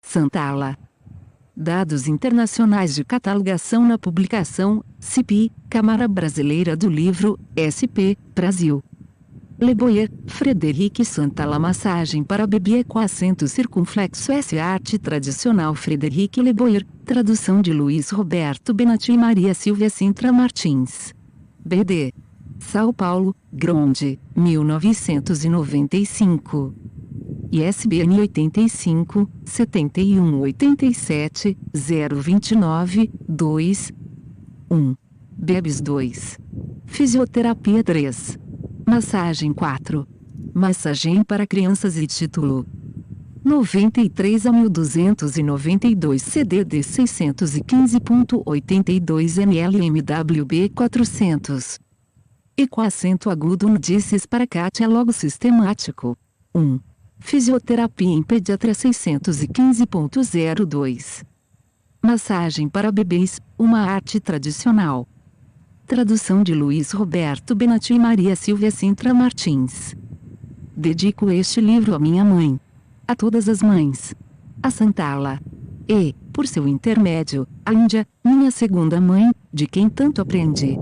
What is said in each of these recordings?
Santala. Dados internacionais de catalogação na publicação, CIP, Câmara Brasileira do Livro, SP, Brasil. Le Boyer, Frederic Santala. Massagem para bebê com acento circunflexo. Essa arte tradicional. Frederic Le Boyer, tradução de Luiz Roberto Benatti e Maria Silvia Sintra Martins. BD. São Paulo, Gronde, 1995. ISBN 85 71 87 029 2 1. Bebes 2. Fisioterapia 3. Massagem 4. Massagem para crianças e título 93 a 1292 CDD 615.82 NLMWB 400. E com acento agudo no disses para Kátia logo sistemático. 1. Fisioterapia em pediatra 615.02. Massagem para bebês, uma arte tradicional. Tradução de Luiz Roberto Benatti e Maria Silvia Sintra Martins. Dedico este livro à minha mãe. A todas as mães. A Santala. E, por seu intermédio, a Índia, minha segunda mãe, de quem tanto aprendi.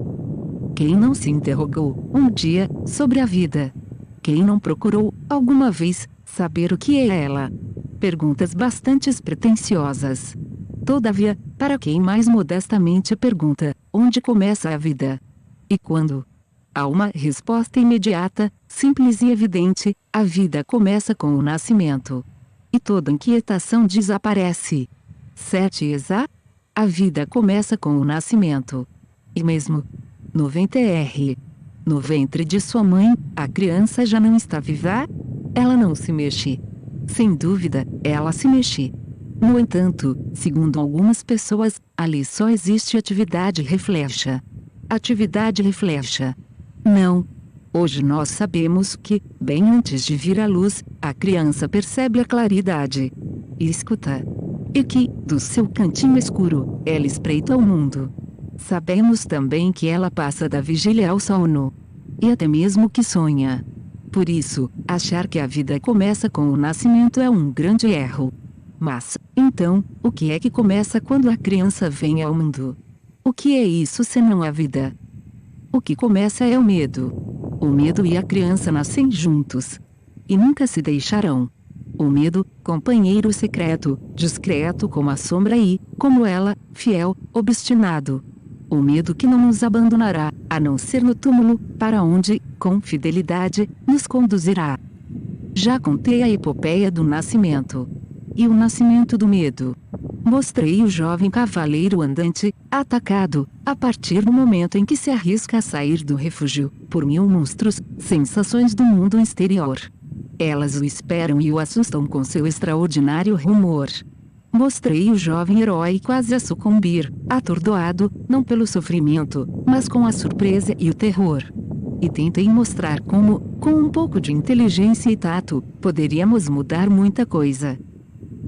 Quem não se interrogou, um dia, sobre a vida? Quem não procurou, alguma vez, saber o que é ela? Perguntas bastante pretensiosas. Todavia, para quem mais modestamente pergunta, onde começa a vida? E quando? Há uma resposta imediata, simples e evidente: a vida começa com o nascimento. E toda inquietação desaparece. 7 exa? A vida começa com o nascimento. E mesmo 90 no ventre de sua mãe, a criança já não está viva? Ela não se mexe. Sem dúvida, ela se mexe. No entanto, segundo algumas pessoas, ali só existe atividade reflexa. Atividade reflexa. Não. Hoje nós sabemos que, bem antes de vir à luz, a criança percebe a claridade. E escuta. E que, do seu cantinho escuro, ela espreita o mundo. Sabemos também que ela passa da vigília ao sono. E até mesmo que sonha. Por isso, achar que a vida começa com o nascimento é um grande erro. Mas, então, o que é que começa quando a criança vem ao mundo? O que é isso senão a vida? O que começa é o medo. O medo e a criança nascem juntos. E nunca se deixarão. O medo, companheiro secreto, discreto como a sombra e, como ela, fiel, obstinado. O medo que não nos abandonará, a não ser no túmulo, para onde, com fidelidade, nos conduzirá. Já contei a epopeia do nascimento. E o nascimento do medo. Mostrei o jovem cavaleiro andante, atacado, a partir do momento em que se arrisca a sair do refúgio, por 1000 monstros, sensações do mundo exterior. Elas o esperam e o assustam com seu extraordinário rumor. Mostrei o jovem herói quase a sucumbir, atordoado, não pelo sofrimento, mas com a surpresa e o terror. E tentei mostrar como, com um pouco de inteligência e tato, poderíamos mudar muita coisa.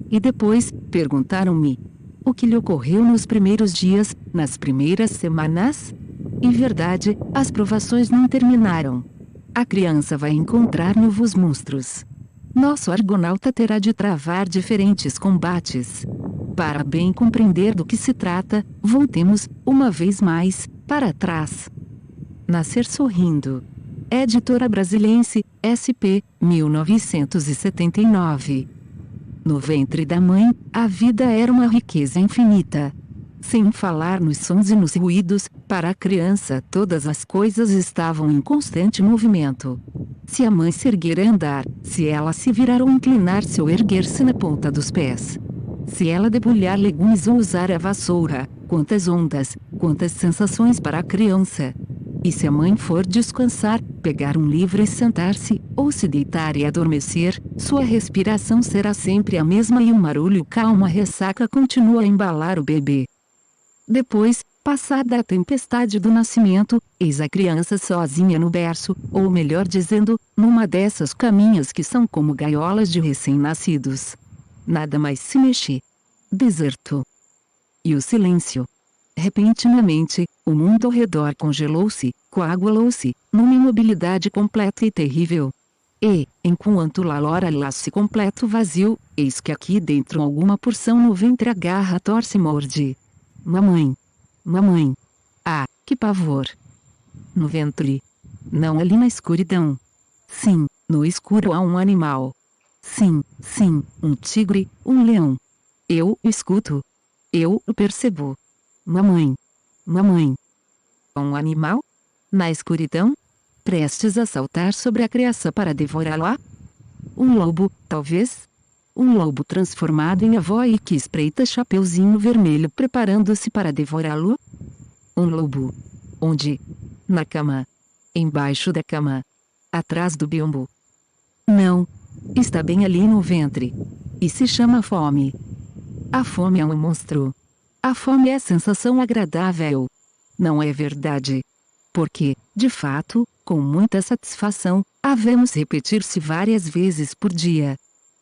E depois, perguntaram-me: o que lhe ocorreu nos primeiros dias, nas primeiras semanas? Em verdade, as provações não terminaram. A criança vai encontrar novos monstros. Nosso argonauta terá de travar diferentes combates. Para bem compreender do que se trata, voltemos, uma vez mais, para trás. Nascer sorrindo. Editora Brasiliense, SP, 1979. No ventre da mãe, a vida era uma riqueza infinita. Sem falar nos sons e nos ruídos, para a criança todas as coisas estavam em constante movimento. Se a mãe se erguer a andar, se ela se virar ou inclinar-se ou erguer-se na ponta dos pés. Se ela debulhar legumes ou usar a vassoura, quantas ondas, quantas sensações para a criança. E se a mãe for descansar, pegar um livro e sentar-se, ou se deitar e adormecer, sua respiração será sempre a mesma e um marulho calmo a ressaca continua a embalar o bebê. Depois, passada a tempestade do nascimento, eis a criança sozinha no berço, ou melhor dizendo, numa dessas caminhas que são como gaiolas de recém-nascidos. Nada mais se mexe. Deserto. E o silêncio. Repentinamente, o mundo ao redor congelou-se, coagulou-se, numa imobilidade completa e terrível. E, enquanto lá lora lá se completa o vazio, eis que aqui dentro alguma porção no ventre agarra, torce e morde. Mamãe! Mamãe! Ah, que pavor! No ventre. Não ali na escuridão. Sim, no escuro há um animal. Sim, sim, um tigre, um leão. Eu o escuto. Eu o percebo. Mamãe! Mamãe! Um animal? Na escuridão? Prestes a saltar sobre a criança para devorá-la? Um lobo, talvez? Um lobo transformado em avó e que espreita Chapeuzinho Vermelho preparando-se para devorá-lo? Um lobo. Onde? Na cama. Embaixo da cama. Atrás do biombo. Não. Está bem ali no ventre. E se chama fome. A fome é um monstro. A fome é sensação agradável. Não é verdade? Porque, de fato, com muita satisfação, havemos repetir-se várias vezes por dia.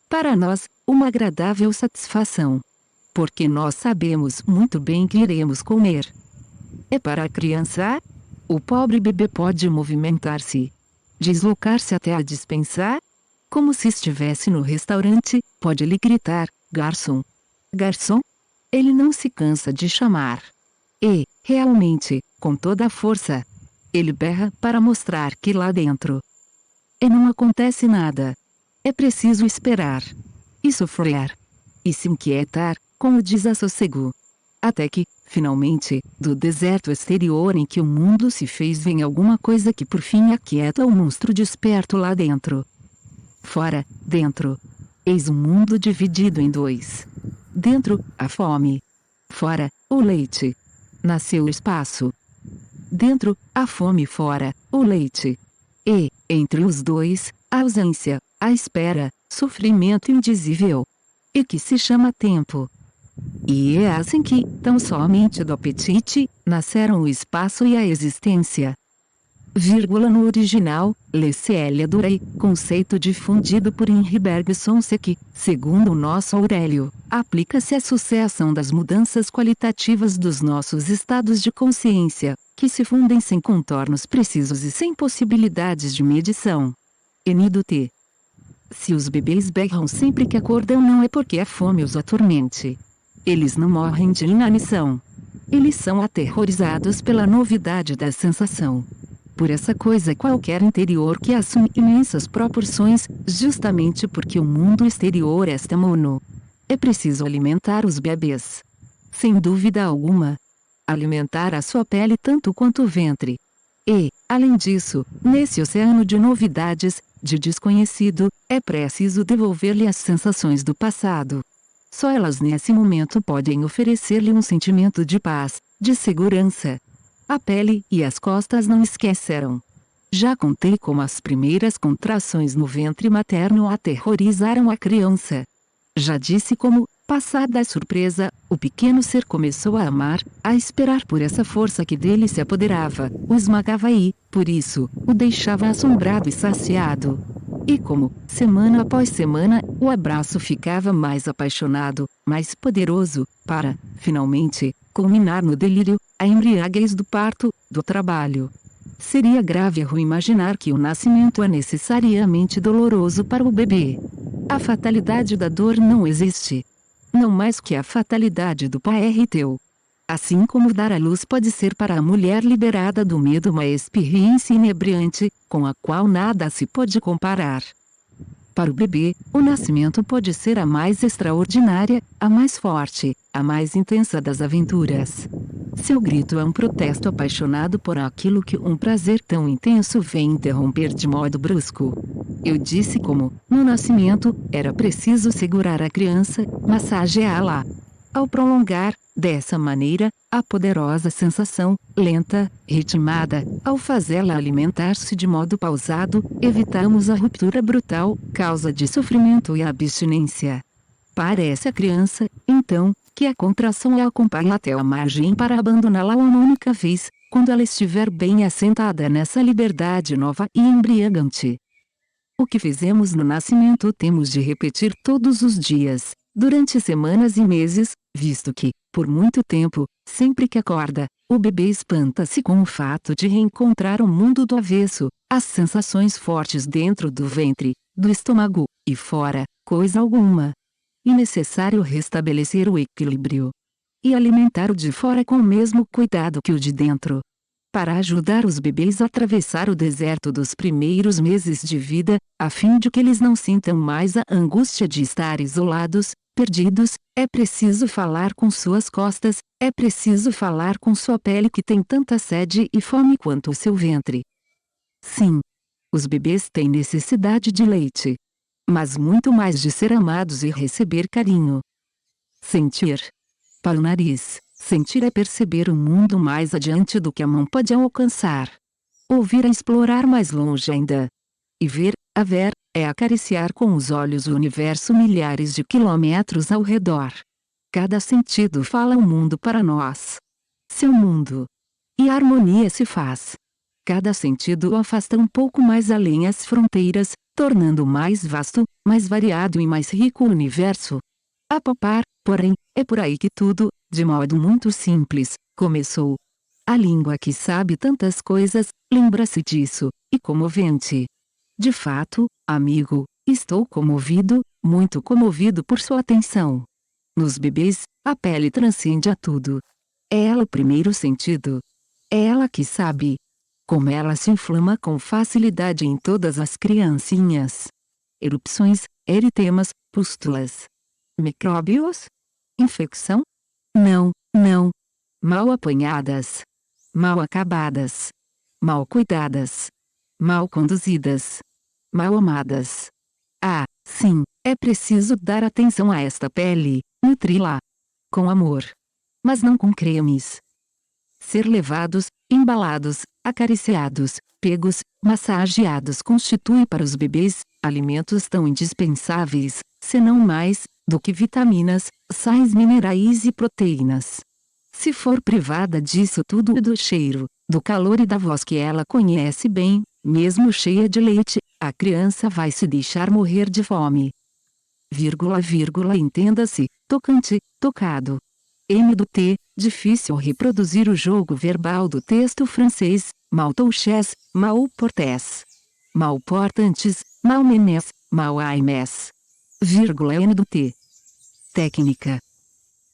Para nós, uma agradável satisfação. Porque nós sabemos muito bem que iremos comer. É para a criança? O pobre bebê pode movimentar-se. Deslocar-se até a despensa? Como se estivesse no restaurante, pode lhe gritar, garçom. Garçom? Ele não se cansa de chamar. E, realmente, com toda a força, ele berra para mostrar que lá dentro. E não acontece nada. É preciso esperar. E sofrer. E se inquietar, com o desassossego. Até que, finalmente, do deserto exterior em que o mundo se fez vem alguma coisa que por fim aquieta o monstro desperto lá dentro. Fora, dentro. Eis um mundo dividido em dois. Dentro, a fome. Fora, o leite. Nasceu o espaço. Dentro, a fome, fora, o leite. E, entre os dois, a ausência, a espera, sofrimento indizível. E que se chama tempo. E é assim que, tão somente do apetite, nasceram o espaço e a existência. Vírgula no original, Lecélia Durey, conceito difundido por Henri Bergson que, segundo o nosso Aurélio, aplica-se à sucessão das mudanças qualitativas dos nossos estados de consciência, que se fundem sem contornos precisos e sem possibilidades de medição. Enido T. Se os bebês berram sempre que acordam não é porque a fome os atormente. Eles não morrem de inanição. Eles são aterrorizados pela novidade da sensação. Por essa coisa qualquer interior que assume imensas proporções, justamente porque o mundo exterior está mono. É preciso alimentar os bebês. Sem dúvida alguma. Alimentar a sua pele tanto quanto o ventre. E, além disso, nesse oceano de novidades, de desconhecido, é preciso devolver-lhe as sensações do passado. Só elas nesse momento podem oferecer-lhe um sentimento de paz, de segurança. A pele e as costas não esquecerão. Já contei como as primeiras contrações no ventre materno aterrorizaram a criança. Já disse como, passada a surpresa, o pequeno ser começou a amar, a esperar por essa força que dele se apoderava, o esmagava e, por isso, o deixava assombrado e saciado. E como, semana após semana, o abraço ficava mais apaixonado, mais poderoso, para, finalmente, culminar no delírio, a embriaguez do parto, do trabalho. Seria grave erro imaginar que o nascimento é necessariamente doloroso para o bebê. A fatalidade da dor não existe. Não mais que a fatalidade do parto. Assim como dar à luz pode ser para a mulher liberada do medo uma experiência inebriante, com a qual nada se pode comparar. Para o bebê, o nascimento pode ser a mais extraordinária, a mais forte, a mais intensa das aventuras. Seu grito é um protesto apaixonado por aquilo que um prazer tão intenso vem interromper de modo brusco. Eu disse como, no nascimento, era preciso segurar a criança, massageá-la. Ao prolongar, dessa maneira, a poderosa sensação, lenta, ritmada, ao fazê-la alimentar-se de modo pausado, evitamos a ruptura brutal, causa de sofrimento e abstinência. Parece a criança, então, que a contração a acompanha até a margem para abandoná-la uma única vez, quando ela estiver bem assentada nessa liberdade nova e embriagante. O que fizemos no nascimento temos de repetir todos os dias, durante semanas e meses, visto que, por muito tempo, sempre que acorda, O bebê espanta-se com o fato de reencontrar o mundo do avesso, as sensações fortes dentro do ventre, do estômago, e fora, coisa alguma. E necessário restabelecer o equilíbrio. E alimentar o de fora com o mesmo cuidado que o de dentro. Para ajudar os bebês a atravessar o deserto dos primeiros meses de vida, a fim de que eles não sintam mais a angústia de estar isolados, perdidos, é preciso falar com suas costas, é preciso falar com sua pele que tem tanta sede e fome quanto o seu ventre. Sim, os bebês têm necessidade de leite. Mas muito mais de ser amados e receber carinho. Sentir. Para o nariz, sentir é perceber o mundo mais adiante do que a mão pode alcançar. Ouvir é explorar mais longe ainda. E ver, a ver, é acariciar com os olhos o universo milhares de quilômetros ao redor. Cada sentido fala o mundo para nós. Seu mundo. E a harmonia se faz. Cada sentido o afasta um pouco mais além as fronteiras, tornando mais vasto, mais variado e mais rico o universo. A papar, porém, é por aí que tudo, de modo muito simples, começou. A língua que sabe tantas coisas, lembra-se disso, e comovente. De fato, amigo, estou comovido, muito comovido por sua atenção. Nos bebês, a pele transcende a tudo. É ela o primeiro sentido. É ela que sabe. Como ela se inflama com facilidade em todas as criancinhas. Erupções, eritemas, pústulas. Micróbios? Infecção? Não, não. Mal apanhadas. Mal acabadas. Mal cuidadas. Mal conduzidas. Mal amadas. Ah, sim, é preciso dar atenção a esta pele, nutri-la. Com amor. Mas não com cremes. Ser levados, embalados, acariciados, pegos, massageados constitui para os bebês, alimentos tão indispensáveis, se não mais, do que vitaminas, sais minerais e proteínas. Se for privada disso tudo e do cheiro, do calor e da voz que ela conhece bem, mesmo cheia de leite, a criança vai se deixar morrer de fome. Entenda-se, tocante, tocado. M do T, difícil reproduzir o jogo verbal do texto francês, maltouches, malportés. Malportantes, malmenes, malaimes. N do T. Técnica.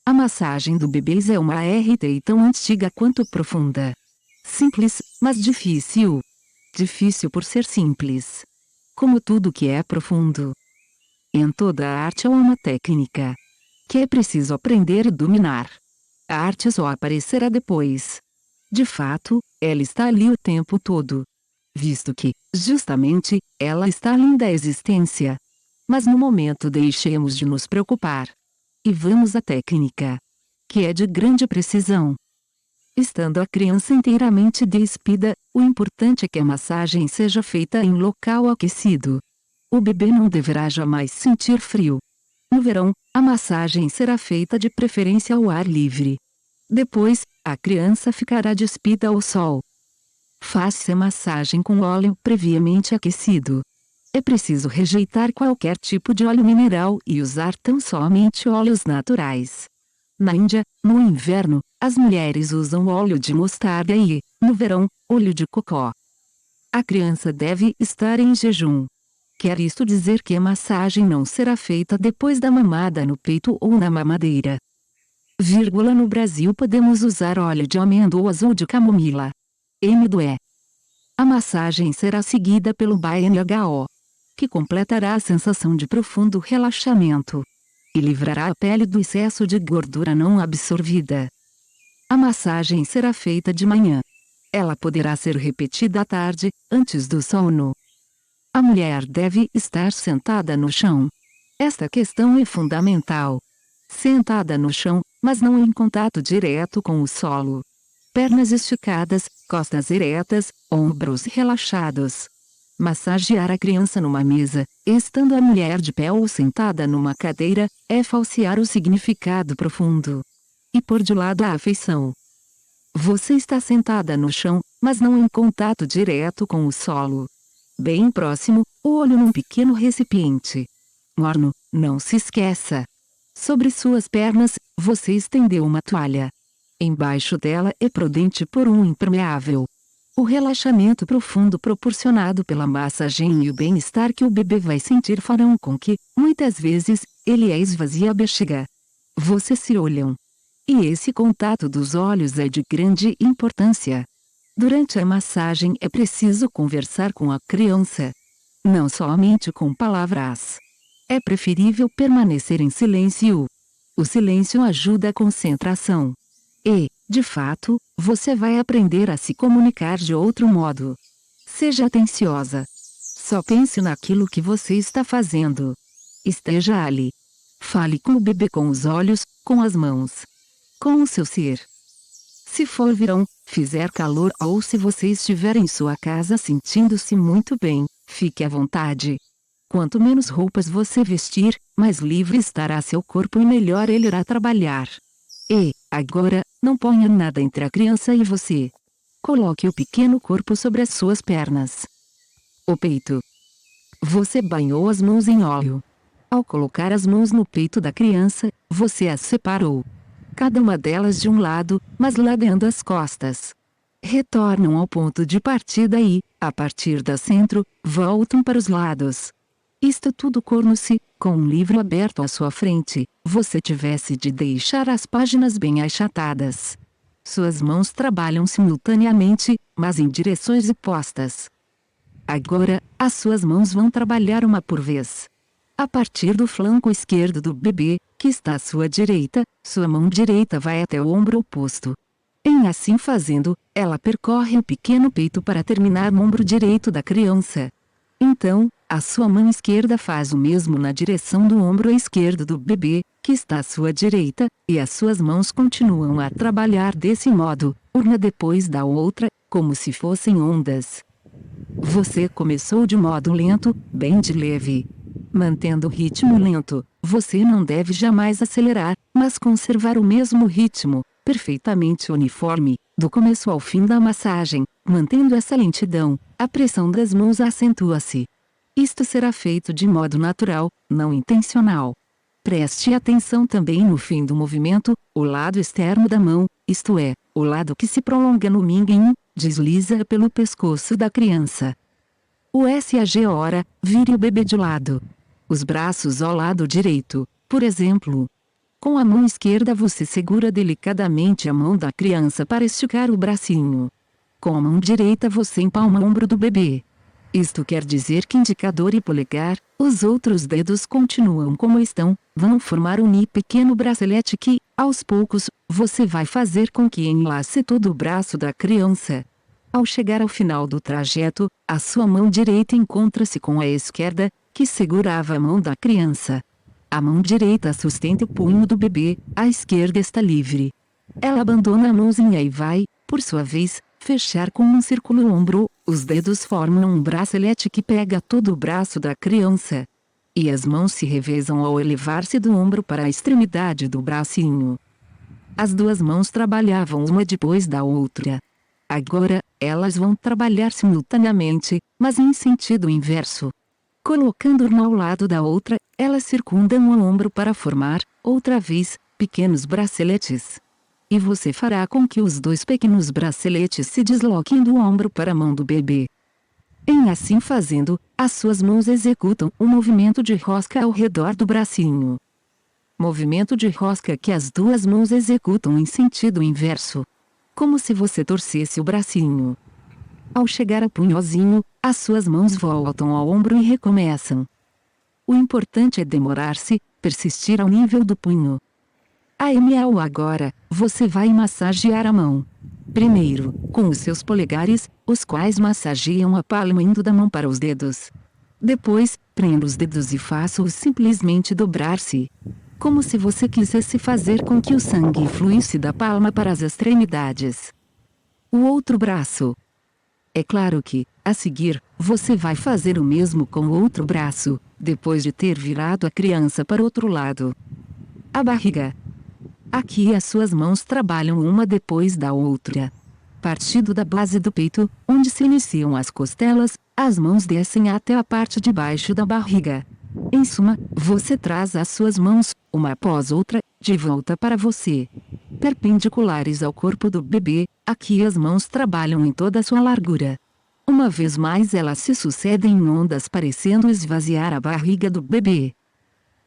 A massagem do bebês é uma RT tão antiga quanto profunda. Simples, mas difícil. Difícil por ser simples. Como tudo que é profundo. Em toda a arte há uma técnica. Que é preciso aprender e dominar. A arte só aparecerá depois. De fato, ela está ali o tempo todo. Visto que, justamente, ela está além da existência. Mas no momento deixemos de nos preocupar. E vamos à técnica. Que é de grande precisão. Estando a criança inteiramente despida, o importante é que a massagem seja feita em local aquecido. O bebê não deverá jamais sentir frio. No verão, a massagem será feita de preferência ao ar livre. Depois, a criança ficará despida ao sol. Faça a massagem com óleo previamente aquecido. É preciso rejeitar qualquer tipo de óleo mineral e usar tão somente óleos naturais. Na Índia, no inverno, as mulheres usam óleo de mostarda e, no verão, óleo de cocó. A criança deve estar em jejum. Quer isto dizer que a massagem não será feita depois da mamada no peito ou na mamadeira. No Brasil podemos usar óleo de amêndoas ou de camomila. M do E. A massagem será seguida pelo BNHO, que completará a sensação de profundo relaxamento. E livrará a pele do excesso de gordura não absorvida. A massagem será feita de manhã. Ela poderá ser repetida à tarde, antes do sono. A mulher deve estar sentada no chão. Esta questão é fundamental. Sentada no chão, mas não em contato direto com o solo. Pernas esticadas, costas eretas, ombros relaxados. Massagear a criança numa mesa, estando a mulher de pé ou sentada numa cadeira, é falsear o significado profundo. E pôr de lado a afeição. Você está sentada no chão, mas não em contato direto com o solo. Bem próximo, o olho num pequeno recipiente. Morno, não se esqueça. Sobre suas pernas, você estendeu uma toalha. Embaixo dela é prudente por um impermeável. O relaxamento profundo proporcionado pela massagem e o bem-estar que o bebê vai sentir farão com que, muitas vezes, ele esvazie a bexiga. Vocês se olham. E esse contato dos olhos é de grande importância. Durante a massagem é preciso conversar com a criança. Não somente com palavras. É preferível permanecer em silêncio. O silêncio ajuda a concentração. E, de fato, você vai aprender a se comunicar de outro modo. Seja atenciosa. Só pense naquilo que você está fazendo. Esteja ali. Fale com o bebê com os olhos, com as mãos. Com o seu ser. Se for verão, fizer calor ou se você estiver em sua casa sentindo-se muito bem, fique à vontade. Quanto menos roupas você vestir, mais livre estará seu corpo e melhor ele irá trabalhar. E, agora, não ponha nada entre a criança e você. Coloque o pequeno corpo sobre as suas pernas. O peito. Você banhou as mãos em óleo. Ao colocar as mãos no peito da criança, você as separou. Cada uma delas de um lado, mas ladeando as costas. Retornam ao ponto de partida e, a partir do centro, voltam para os lados. Isto tudo como se, com um livro aberto à sua frente, você tivesse de deixar as páginas bem achatadas. Suas mãos trabalham simultaneamente, mas em direções opostas. Agora, as suas mãos vão trabalhar uma por vez. A partir do flanco esquerdo do bebê, que está à sua direita, sua mão direita vai até o ombro oposto. Em assim fazendo, ela percorre o pequeno peito para terminar no ombro direito da criança. Então, a sua mão esquerda faz o mesmo na direção do ombro esquerdo do bebê, que está à sua direita, e as suas mãos continuam a trabalhar desse modo, uma depois da outra, como se fossem ondas. Você começou de modo lento, bem de leve. Mantendo o ritmo lento, você não deve jamais acelerar, mas conservar o mesmo ritmo, perfeitamente uniforme, do começo ao fim da massagem. Mantendo essa lentidão, a pressão das mãos acentua-se. Isto será feito de modo natural, não intencional. Preste atenção também no fim do movimento, o lado externo da mão, isto é, o lado que se prolonga no minguinho, desliza pelo pescoço da criança. O SAG ora, vire o bebê de lado. Os braços ao lado direito, por exemplo. Com a mão esquerda você segura delicadamente a mão da criança para esticar o bracinho. Com a mão direita você empalma o ombro do bebê. Isto quer dizer que indicador e polegar, os outros dedos continuam como estão, vão formar um pequeno bracelete que, aos poucos, você vai fazer com que enlace todo o braço da criança. Ao chegar ao final do trajeto, a sua mão direita encontra-se com a esquerda, que segurava a mão da criança. A mão direita sustenta o punho do bebê, a esquerda está livre. Ela abandona a mãozinha e vai, por sua vez, fechar com um círculo o ombro, os dedos formam um bracelete que pega todo o braço da criança. E as mãos se revezam ao elevar-se do ombro para a extremidade do bracinho. As duas mãos trabalhavam uma depois da outra. Agora, elas vão trabalhar simultaneamente, mas em sentido inverso. Colocando uma ao lado da outra, elas circundam o ombro para formar, outra vez, pequenos braceletes. E você fará com que os dois pequenos braceletes se desloquem do ombro para a mão do bebê. Em assim fazendo, as suas mãos executam um movimento de rosca ao redor do bracinho. Movimento de rosca que as duas mãos executam em sentido inverso. Como se você torcesse o bracinho. Ao chegar ao punhozinho, as suas mãos voltam ao ombro e recomeçam. O importante é demorar-se, persistir ao nível do punho. Agora, você vai massagear a mão. Primeiro, com os seus polegares, os quais massageiam a palma indo da mão para os dedos. Depois, prenda os dedos e faça-os simplesmente dobrar-se. Como se você quisesse fazer com que o sangue fluísse da palma para as extremidades. O outro braço. É claro que, a seguir, você vai fazer o mesmo com o outro braço, depois de ter virado a criança para o outro lado. A barriga. Aqui as suas mãos trabalham uma depois da outra. Partindo da base do peito, onde se iniciam as costelas, as mãos descem até a parte de baixo da barriga. Em suma, você traz as suas mãos, uma após outra, de volta para você. perpendiculares ao corpo do bebê. Aqui as mãos trabalham em toda a sua largura. Uma vez mais elas se sucedem em ondas parecendo esvaziar a barriga do bebê.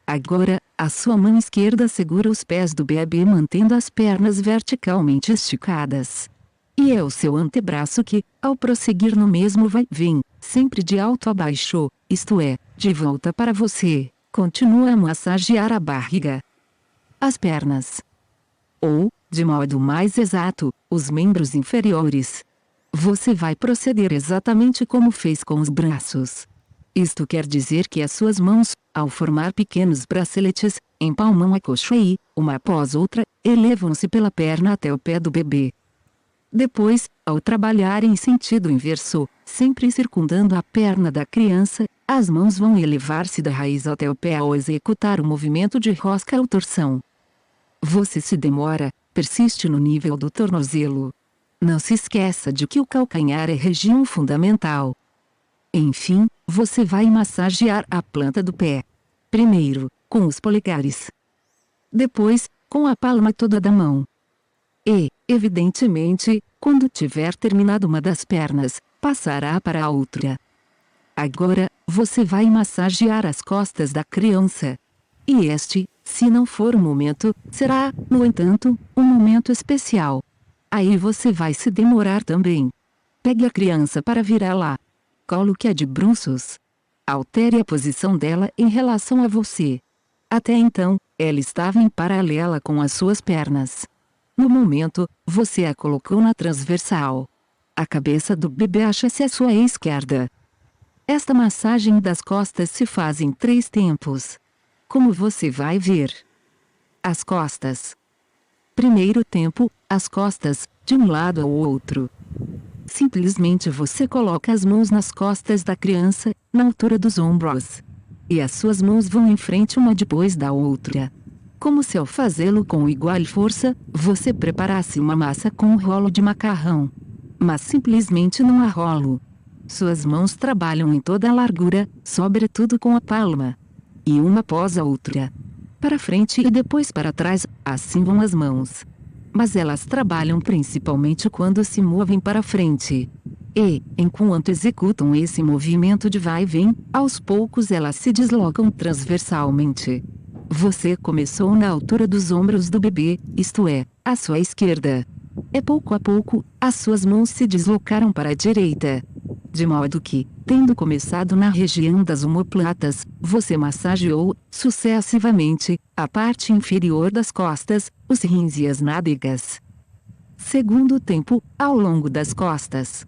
Agora, a sua mão esquerda segura os pés do bebê mantendo as pernas verticalmente esticadas. E é o seu antebraço que, ao prosseguir no mesmo vai-vem, sempre de alto a baixo, isto é, de volta para você, continua a massagear a barriga, as pernas. Ou, de modo mais exato, os membros inferiores. Você vai proceder exatamente como fez com os braços. Isto quer dizer que as suas mãos, ao formar pequenos braceletes, empalmam a coxa e, uma após outra, elevam-se pela perna até o pé do bebê. Depois, ao trabalhar em sentido inverso, sempre circundando a perna da criança, as mãos vão elevar-se da raiz até o pé ao executar o movimento de rosca ou torção. Você se demora, persiste no nível do tornozelo. Não se esqueça de que o calcanhar é região fundamental. Enfim, você vai massagear a planta do pé. Primeiro, com os polegares. Depois, com a palma toda da mão. E, evidentemente, quando tiver terminado uma das pernas, passará para a outra. Agora, você vai massagear as costas da criança. E este, se não for o momento, será, no entanto, um momento especial. Aí você vai se demorar também. Pegue a criança para virá-la. Coloque-a de bruços. Altere a posição dela em relação a você. Até então, ela estava em paralela com as suas pernas. No momento, você a colocou na transversal. A cabeça do bebê acha-se à sua esquerda. Esta massagem das costas se faz em 3 tempos. Como você vai ver. As costas. Primeiro tempo, as costas, de um lado ao outro. Simplesmente você coloca as mãos nas costas da criança, na altura dos ombros. E as suas mãos vão em frente uma depois da outra. Como se ao fazê-lo com igual força, você preparasse uma massa com um rolo de macarrão. Mas simplesmente não há rolo. Suas mãos trabalham em toda a largura, sobretudo com a palma. E uma após a outra. Para frente e depois para trás, assim vão as mãos. Mas elas trabalham principalmente quando se movem para frente. E, enquanto executam esse movimento de vai e vem, aos poucos elas se deslocam transversalmente. Você começou na altura dos ombros do bebê, isto é, à sua esquerda. E pouco a pouco, as suas mãos se deslocaram para a direita. De modo que, tendo começado na região das omoplatas, você massageou, sucessivamente, a parte inferior das costas, os rins e as nádegas. Segundo tempo, ao longo das costas.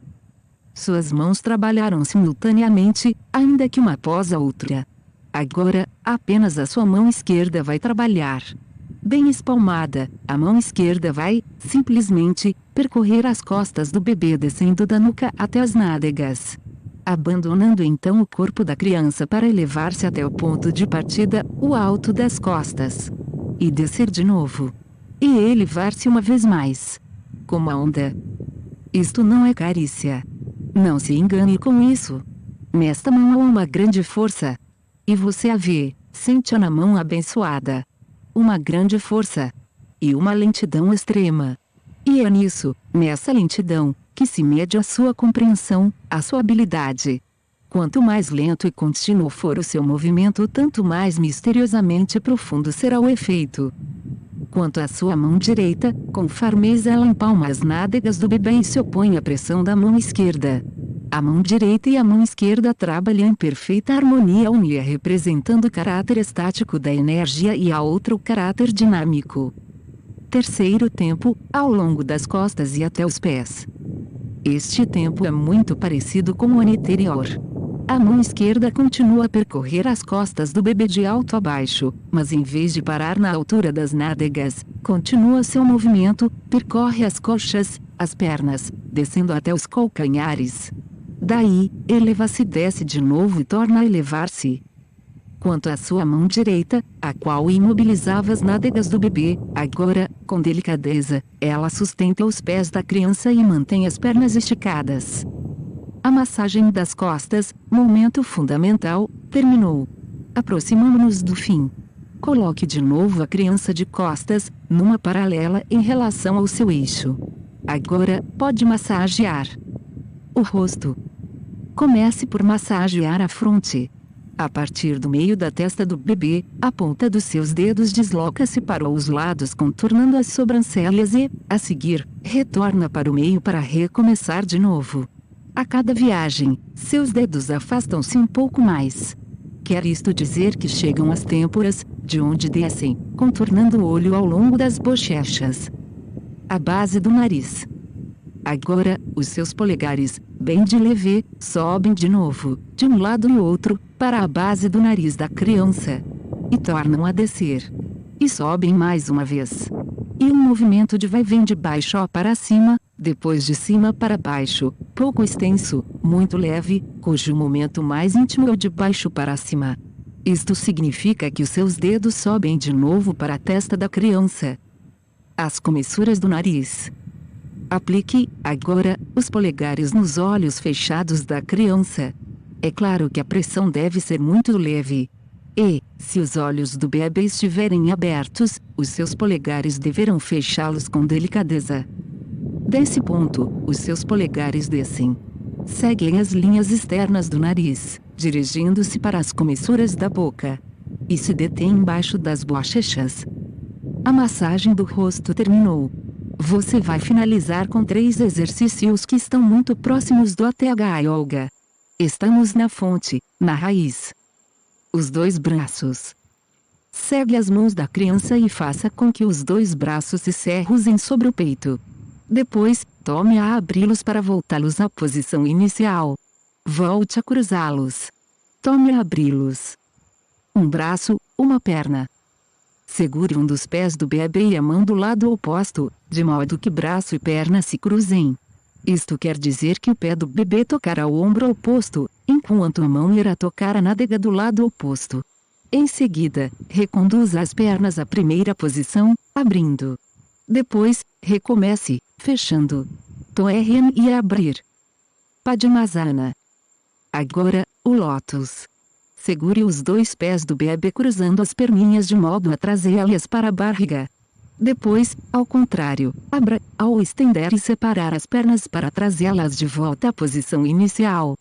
Suas mãos trabalharam simultaneamente, ainda que uma após a outra. Agora, apenas a sua mão esquerda vai trabalhar. Bem espalmada, a mão esquerda vai, simplesmente, percorrer as costas do bebê descendo da nuca até as nádegas. Abandonando então o corpo da criança para elevar-se até o ponto de partida, o alto das costas. E descer de novo. E elevar-se uma vez mais. Como a onda. Isto não é carícia. Não se engane com isso. Nesta mão há uma grande força. E você a vê, sente-a na mão abençoada. Uma grande força. E uma lentidão extrema. E é nisso, nessa lentidão, que se mede a sua compreensão, a sua habilidade. Quanto mais lento e contínuo for o seu movimento, tanto mais misteriosamente profundo será o efeito. Quanto à sua mão direita, com firmeza ela empalma as nádegas do bebê e se opõe à pressão da mão esquerda. A mão direita e a mão esquerda trabalham em perfeita harmonia unia representando o caráter estático da energia e a outra o caráter dinâmico. Terceiro tempo, ao longo das costas e até os pés. Este tempo é muito parecido com o anterior. A mão esquerda continua a percorrer as costas do bebê de alto a baixo, mas em vez de parar na altura das nádegas, continua seu movimento, percorre as coxas, as pernas, descendo até os calcanhares. Daí, eleva-se, desce de novo e torna a elevar-se. Quanto à sua mão direita, a qual imobilizava as nádegas do bebê, agora, com delicadeza, ela sustenta os pés da criança e mantém as pernas esticadas. A massagem das costas, momento fundamental, terminou. Aproximamo-nos do fim. Coloque de novo a criança de costas, numa paralela em relação ao seu eixo. Agora, pode massagear o rosto. Comece por massagear a fronte. A partir do meio da testa do bebê, a ponta dos seus dedos desloca-se para os lados contornando as sobrancelhas e, a seguir, retorna para o meio para recomeçar de novo. A cada viagem, seus dedos afastam-se um pouco mais. Quer isto dizer que chegam às têmporas, de onde descem, contornando o olho ao longo das bochechas. A base do nariz. Agora, os seus polegares, bem de leve, sobem de novo, de um lado e outro, para a base do nariz da criança. E tornam a descer. E sobem mais uma vez. E um movimento de vai-vem de baixo para cima, depois de cima para baixo, pouco extenso, muito leve, cujo momento mais íntimo é de baixo para cima. Isto significa que os seus dedos sobem de novo para a testa da criança. As comissuras do nariz. Aplique, agora, os polegares nos olhos fechados da criança. É claro que a pressão deve ser muito leve. E, se os olhos do bebê estiverem abertos, os seus polegares deverão fechá-los com delicadeza. Desse ponto, os seus polegares descem. Seguem as linhas externas do nariz, dirigindo-se para as comissuras da boca. E se detêm embaixo das bochechas. A massagem do rosto terminou. Você vai finalizar com 3 exercícios que estão muito próximos do Hatha Yoga. Estamos na fonte, na raiz. Os 2 braços. Segue as mãos da criança e faça com que os 2 braços se cerrusem sobre o peito. Depois, tome a abri-los para voltá-los à posição inicial. Volte a cruzá-los. Tome a abri-los. Um braço, uma perna. Segure um dos pés do bebê e a mão do lado oposto, de modo que braço e perna se cruzem. Isto quer dizer que o pé do bebê tocará o ombro oposto, enquanto a mão irá tocar a nádega do lado oposto. Em seguida, reconduza as pernas à primeira posição, abrindo. Depois, recomece, fechando. Torrem e abrir. Padmasana. Agora, o lótus. Segure os 2 pés do bebê cruzando as perninhas de modo a trazê-las para a barriga. Depois, ao contrário, abra, ao estender e separar as pernas para trazê-las de volta à posição inicial.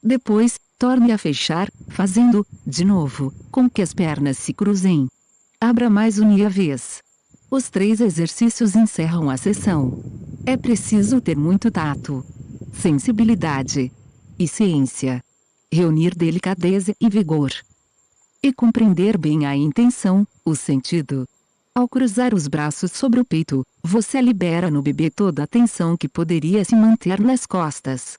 Depois, torne a fechar, fazendo, de novo, com que as pernas se cruzem. Abra mais uma vez. Os 3 exercícios encerram a sessão. É preciso ter muito tato, sensibilidade e ciência. Reunir delicadeza e vigor. E compreender bem a intenção, o sentido. Ao cruzar os braços sobre o peito, você libera no bebê toda a tensão que poderia se manter nas costas.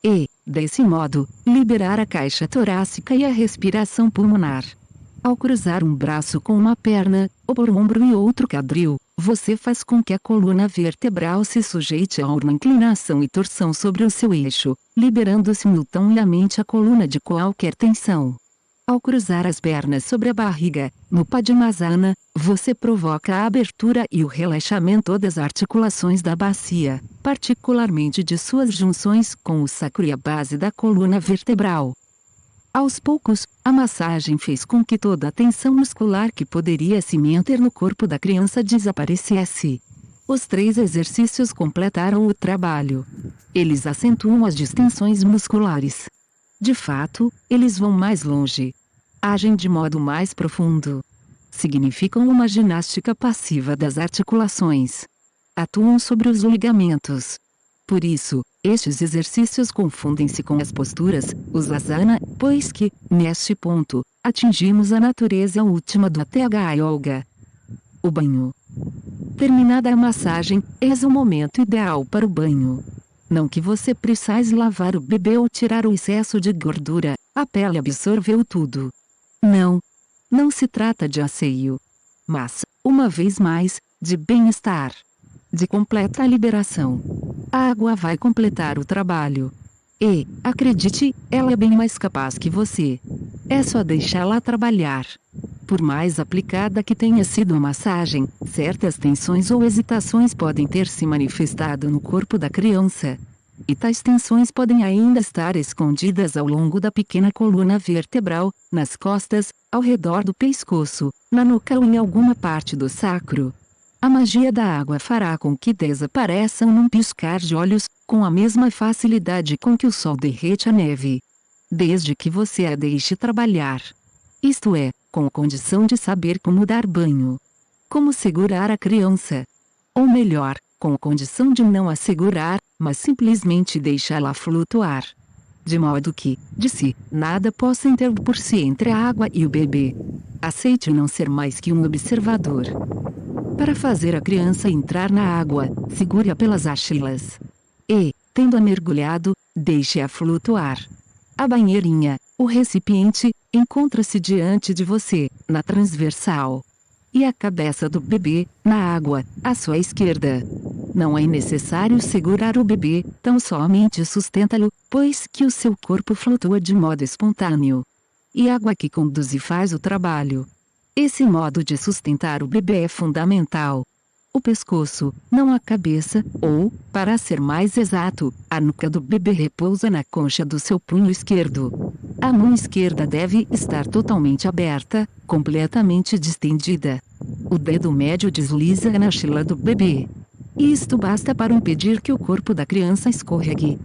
E, desse modo, liberar a caixa torácica e a respiração pulmonar. Ao cruzar um braço com uma perna, ou por ombro e outro quadril, você faz com que a coluna vertebral se sujeite a uma inclinação e torção sobre o seu eixo, liberando simultaneamente a coluna de qualquer tensão. Ao cruzar as pernas sobre a barriga, no Padmasana, você provoca a abertura e o relaxamento das articulações da bacia, particularmente de suas junções com o sacro e a base da coluna vertebral. Aos poucos, a massagem fez com que toda a tensão muscular que poderia se manter no corpo da criança desaparecesse. Os 3 exercícios completaram o trabalho. Eles acentuam as distensões musculares. De fato, eles vão mais longe. Agem de modo mais profundo. Significam uma ginástica passiva das articulações. Atuam sobre os ligamentos. Por isso, estes exercícios confundem-se com as posturas, os asana, pois que, neste ponto, atingimos a natureza última do Hatha Yoga. O banho. Terminada a massagem, é o momento ideal para o banho. Não que você precise lavar o bebê ou tirar o excesso de gordura, a pele absorveu tudo. Não. Não se trata de asseio. Mas, uma vez mais, de bem-estar. De completa liberação. A água vai completar o trabalho. E, acredite, ela é bem mais capaz que você. É só deixá-la trabalhar. Por mais aplicada que tenha sido a massagem, certas tensões ou hesitações podem ter se manifestado no corpo da criança. E tais tensões podem ainda estar escondidas ao longo da pequena coluna vertebral, nas costas, ao redor do pescoço, na nuca ou em alguma parte do sacro. A magia da água fará com que desapareçam num piscar de olhos, com a mesma facilidade com que o sol derrete a neve. Desde que você a deixe trabalhar. Isto é, com condição de saber como dar banho. Como segurar a criança. Ou melhor, com condição de não a segurar, mas simplesmente deixá-la flutuar. De modo que, de si, nada possa interpor-se entre a água e o bebê. Aceite não ser mais que um observador. Para fazer a criança entrar na água, segure-a pelas axilas. E, tendo-a mergulhado, deixe-a flutuar. A banheirinha, o recipiente, encontra-se diante de você, na transversal. E a cabeça do bebê, na água, à sua esquerda. Não é necessário segurar o bebê, tão somente sustenta-lo, pois que o seu corpo flutua de modo espontâneo. E a água que conduz e faz o trabalho. Esse modo de sustentar o bebê é fundamental. O pescoço, não a cabeça, ou, para ser mais exato, a nuca do bebê repousa na concha do seu punho esquerdo. A mão esquerda deve estar totalmente aberta, completamente distendida. O dedo médio desliza na axila do bebê. E isto basta para impedir que o corpo da criança escorregue.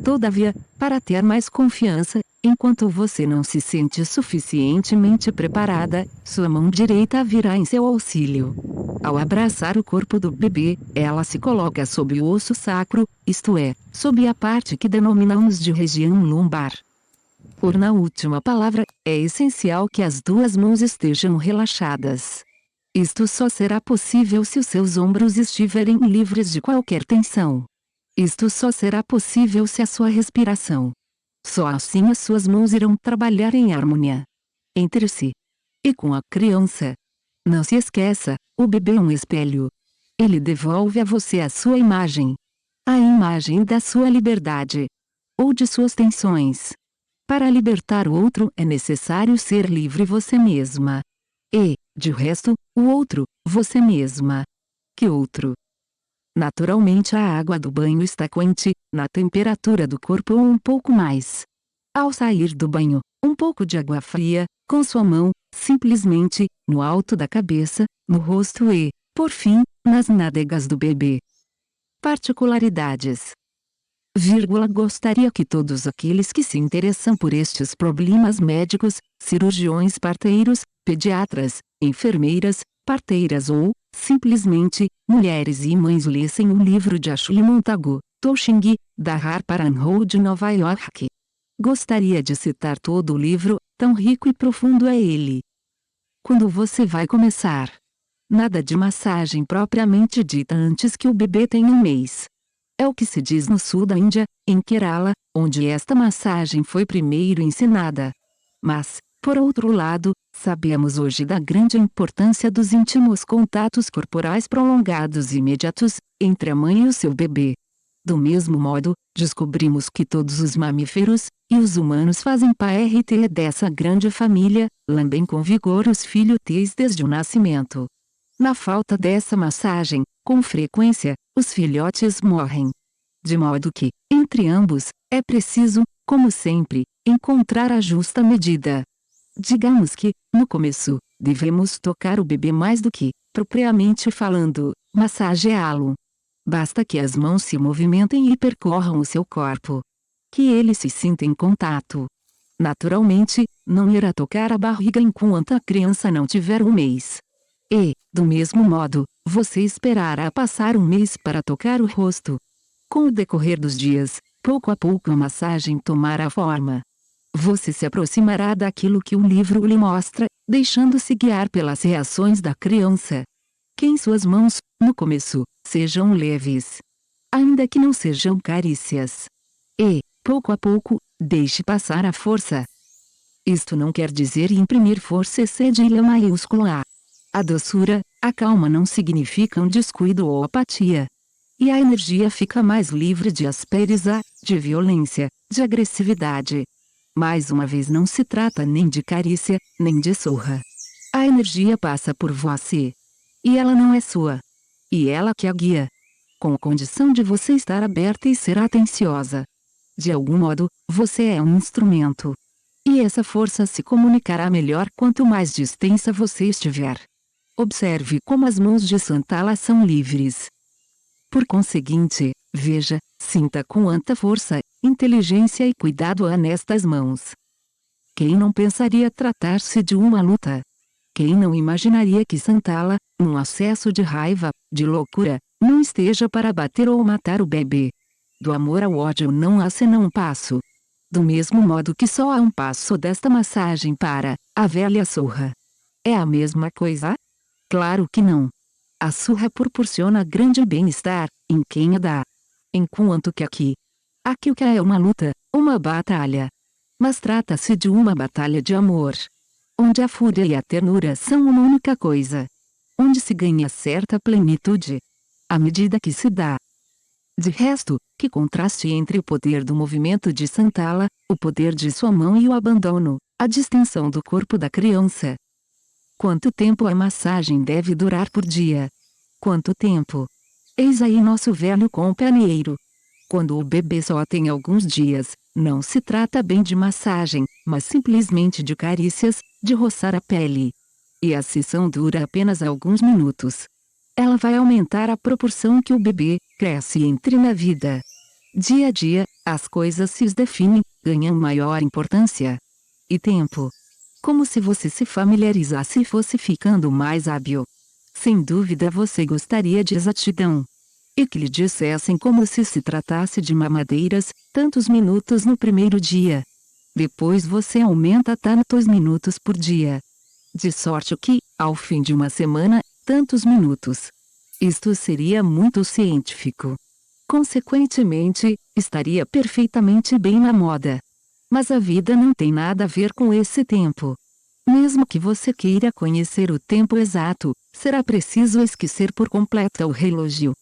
Todavia, para ter mais confiança, enquanto você não se sente suficientemente preparada, sua mão direita virá em seu auxílio. Ao abraçar o corpo do bebê, ela se coloca sob o osso sacro, isto é, sob a parte que denominamos de região lombar. Por na última palavra, é essencial que as duas mãos estejam relaxadas. Isto só será possível se os seus ombros estiverem livres de qualquer tensão. Isto só será possível se a sua respiração. Só assim as suas mãos irão trabalhar em harmonia entre si e com a criança. Não se esqueça, o bebê é um espelho. Ele devolve a você a sua imagem. A imagem da sua liberdade. Ou de suas tensões. Para libertar o outro é necessário ser livre você mesma. E, de resto, o outro, você mesma. Que outro? Naturalmente a água do banho está quente, na temperatura do corpo ou um pouco mais. Ao sair do banho, um pouco de água fria, com sua mão, simplesmente, no alto da cabeça, no rosto e, por fim, nas nádegas do bebê. Particularidades. Gostaria que todos aqueles que se interessam por estes problemas médicos, cirurgiões parteiros, pediatras, enfermeiras, parteiras ou, simplesmente, mulheres e mães lessem o livro de Ashley Montagu, Touching, da Harper Road, Nova York. Gostaria de citar todo o livro, tão rico e profundo é ele. Quando você vai começar? Nada de massagem propriamente dita antes que o bebê tenha um mês. É o que se diz no sul da Índia, em Kerala, onde esta massagem foi primeiro ensinada. Mas, por outro lado, sabemos hoje da grande importância dos íntimos contatos corporais prolongados e imediatos, entre a mãe e o seu bebê. Do mesmo modo, descobrimos que todos os mamíferos, e os humanos fazem parte dessa grande família, lambem com vigor os filhotes desde o nascimento. Na falta dessa massagem, com frequência, os filhotes morrem. De modo que, entre ambos, é preciso, como sempre, encontrar a justa medida. Digamos que, no começo, devemos tocar o bebê mais do que, propriamente falando, massageá-lo. Basta que as mãos se movimentem e percorram o seu corpo. Que ele se sinta em contato. Naturalmente, não irá tocar a barriga enquanto a criança não tiver um mês. E, do mesmo modo, você esperará passar um mês para tocar o rosto. Com o decorrer dos dias, pouco a pouco a massagem tomará forma. Você se aproximará daquilo que o livro lhe mostra, deixando-se guiar pelas reações da criança. Que em suas mãos, no começo, sejam leves. Ainda que não sejam carícias. E, pouco a pouco, deixe passar a força. Isto não quer dizer imprimir força cedilha maiúscula A. A doçura, a calma não significam descuido ou apatia. E a energia fica mais livre de aspereza, de violência, de agressividade. Mais uma vez não se trata nem de carícia, nem de surra. A energia passa por você. E ela não é sua. E ela que a guia. com condição de você estar aberta e ser atenciosa. De algum modo, você é um instrumento. E essa força se comunicará melhor quanto mais distensa você estiver. Observe como as mãos de Santala são livres. Por conseguinte, veja, sinta com quanta força, inteligência e cuidado há nestas mãos. Quem não pensaria tratar-se de uma luta? Quem não imaginaria que Santala, num acesso de raiva, de loucura, não esteja para bater ou matar o bebê? Do amor ao ódio não há senão um passo. Do mesmo modo que só há um passo desta massagem para a velha surra. É a mesma coisa? Claro que não. A surra proporciona grande bem-estar em quem a dá. Enquanto que aqui o que é uma luta, uma batalha. Mas trata-se de uma batalha de amor. Onde a fúria e a ternura são uma única coisa. Onde se ganha certa plenitude. À medida que se dá. De resto, que contraste entre o poder do movimento de Santala, o poder de sua mão e o abandono, a distensão do corpo da criança. Quanto tempo a massagem deve durar por dia? Quanto tempo? Eis aí nosso velho companheiro. Quando o bebê só tem alguns dias, não se trata bem de massagem, mas simplesmente de carícias, de roçar a pele. E a sessão dura apenas alguns minutos. Ela vai aumentar à proporção que o bebê cresce e entre na vida. Dia a dia, as coisas se definem, ganham maior importância. E tempo. Como se você se familiarizasse e fosse ficando mais hábil. Sem dúvida você gostaria de exatidão. E que lhe dissessem como se tratasse de mamadeiras, tantos minutos no primeiro dia. Depois você aumenta tantos minutos por dia. De sorte que, ao fim de uma semana, tantos minutos. Isto seria muito científico. Consequentemente, estaria perfeitamente bem na moda. Mas a vida não tem nada a ver com esse tempo. Mesmo que você queira conhecer o tempo exato, será preciso esquecer por completo o relógio.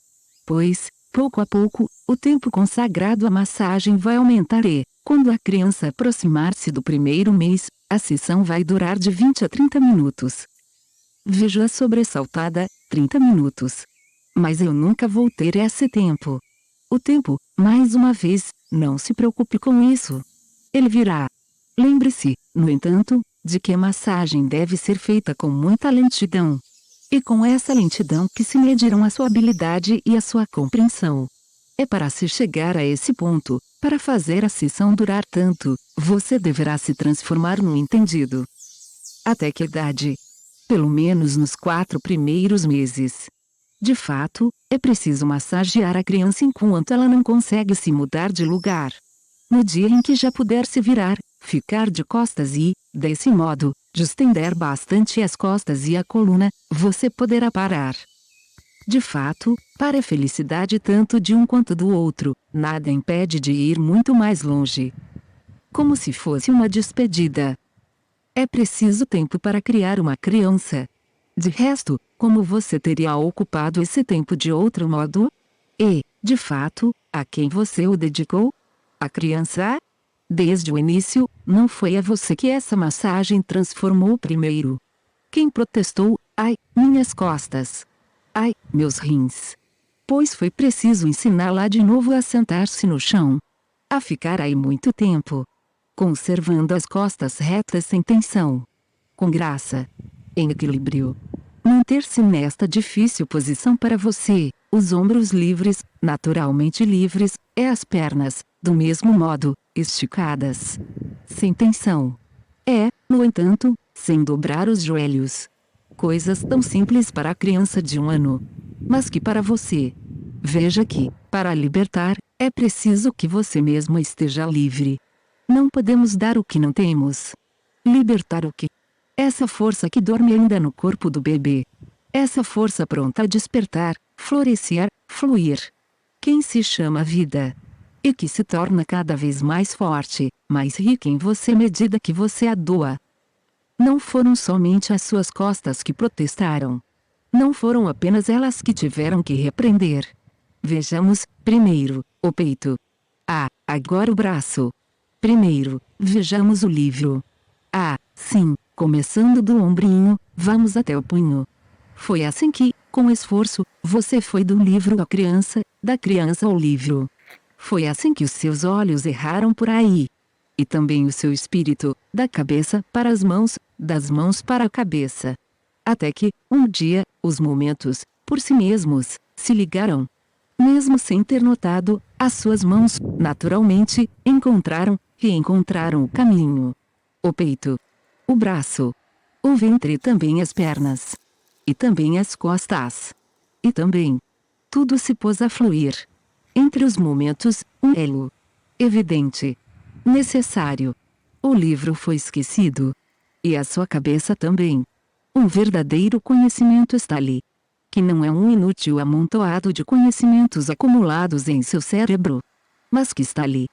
Pois, pouco a pouco, o tempo consagrado à massagem vai aumentar e, quando a criança aproximar-se do primeiro mês, a sessão vai durar de 20 a 30 minutos. Vejo-a sobressaltada, 30 minutos. Mas eu nunca vou ter esse tempo. O tempo, mais uma vez, não se preocupe com isso. Ele virá. Lembre-se, no entanto, de que a massagem deve ser feita com muita lentidão. E com essa lentidão que se medirão a sua habilidade e a sua compreensão. É para se chegar a esse ponto, para fazer a sessão durar tanto, você deverá se transformar num entendido. Até que idade? Pelo menos nos 4 primeiros meses. De fato, é preciso massagear a criança enquanto ela não consegue se mudar de lugar. No dia em que já puder se virar, ficar de costas e, desse modo, distender bastante as costas e a coluna, você poderá parar. De fato, para a felicidade tanto de um quanto do outro, nada impede de ir muito mais longe. Como se fosse uma despedida. É preciso tempo para criar uma criança. De resto, como você teria ocupado esse tempo de outro modo? E, de fato, a quem você o dedicou? A criança? Desde o início, não foi a você que essa massagem transformou primeiro. Quem protestou, ai, minhas costas. Ai, meus rins. Pois foi preciso ensiná-la de novo a sentar-se no chão. A ficar aí muito tempo. Conservando as costas retas sem tensão. Com graça. Em equilíbrio. Manter-se nesta difícil posição para você, os ombros livres, naturalmente livres, e as pernas, do mesmo modo, esticadas. Sem tensão. É, no entanto, sem dobrar os joelhos. Coisas tão simples para a criança de 1 ano. Mas que para você. Veja que, para libertar, é preciso que você mesmo esteja livre. Não podemos dar o que não temos. Libertar o que? Essa força que dorme ainda no corpo do bebê. Essa força pronta a despertar, florescer, fluir. Quem se chama vida. E que se torna cada vez mais forte, mais rica em você à medida que você a doa. Não foram somente as suas costas que protestaram. Não foram apenas elas que tiveram que repreender. Vejamos, primeiro, o peito. Agora o braço. Primeiro, vejamos o livro. Sim, começando do ombrinho, vamos até o punho. Foi assim que, Com esforço, você foi do livro à criança, da criança ao livro. Foi assim que os seus olhos erraram por aí. E também o seu espírito, da cabeça para as mãos, das mãos para a cabeça. Até que, um dia, os momentos, por si mesmos, se ligaram. Mesmo sem ter notado, as suas mãos, naturalmente, reencontraram o caminho. O peito, o braço, o ventre e também as pernas. E também as costas. E também. Tudo se pôs a fluir. Entre os momentos, um elo. Evidente. Necessário. O livro foi esquecido. E a sua cabeça também. Um verdadeiro conhecimento está ali. Que não é um inútil amontoado de conhecimentos acumulados em seu cérebro. Mas que está ali.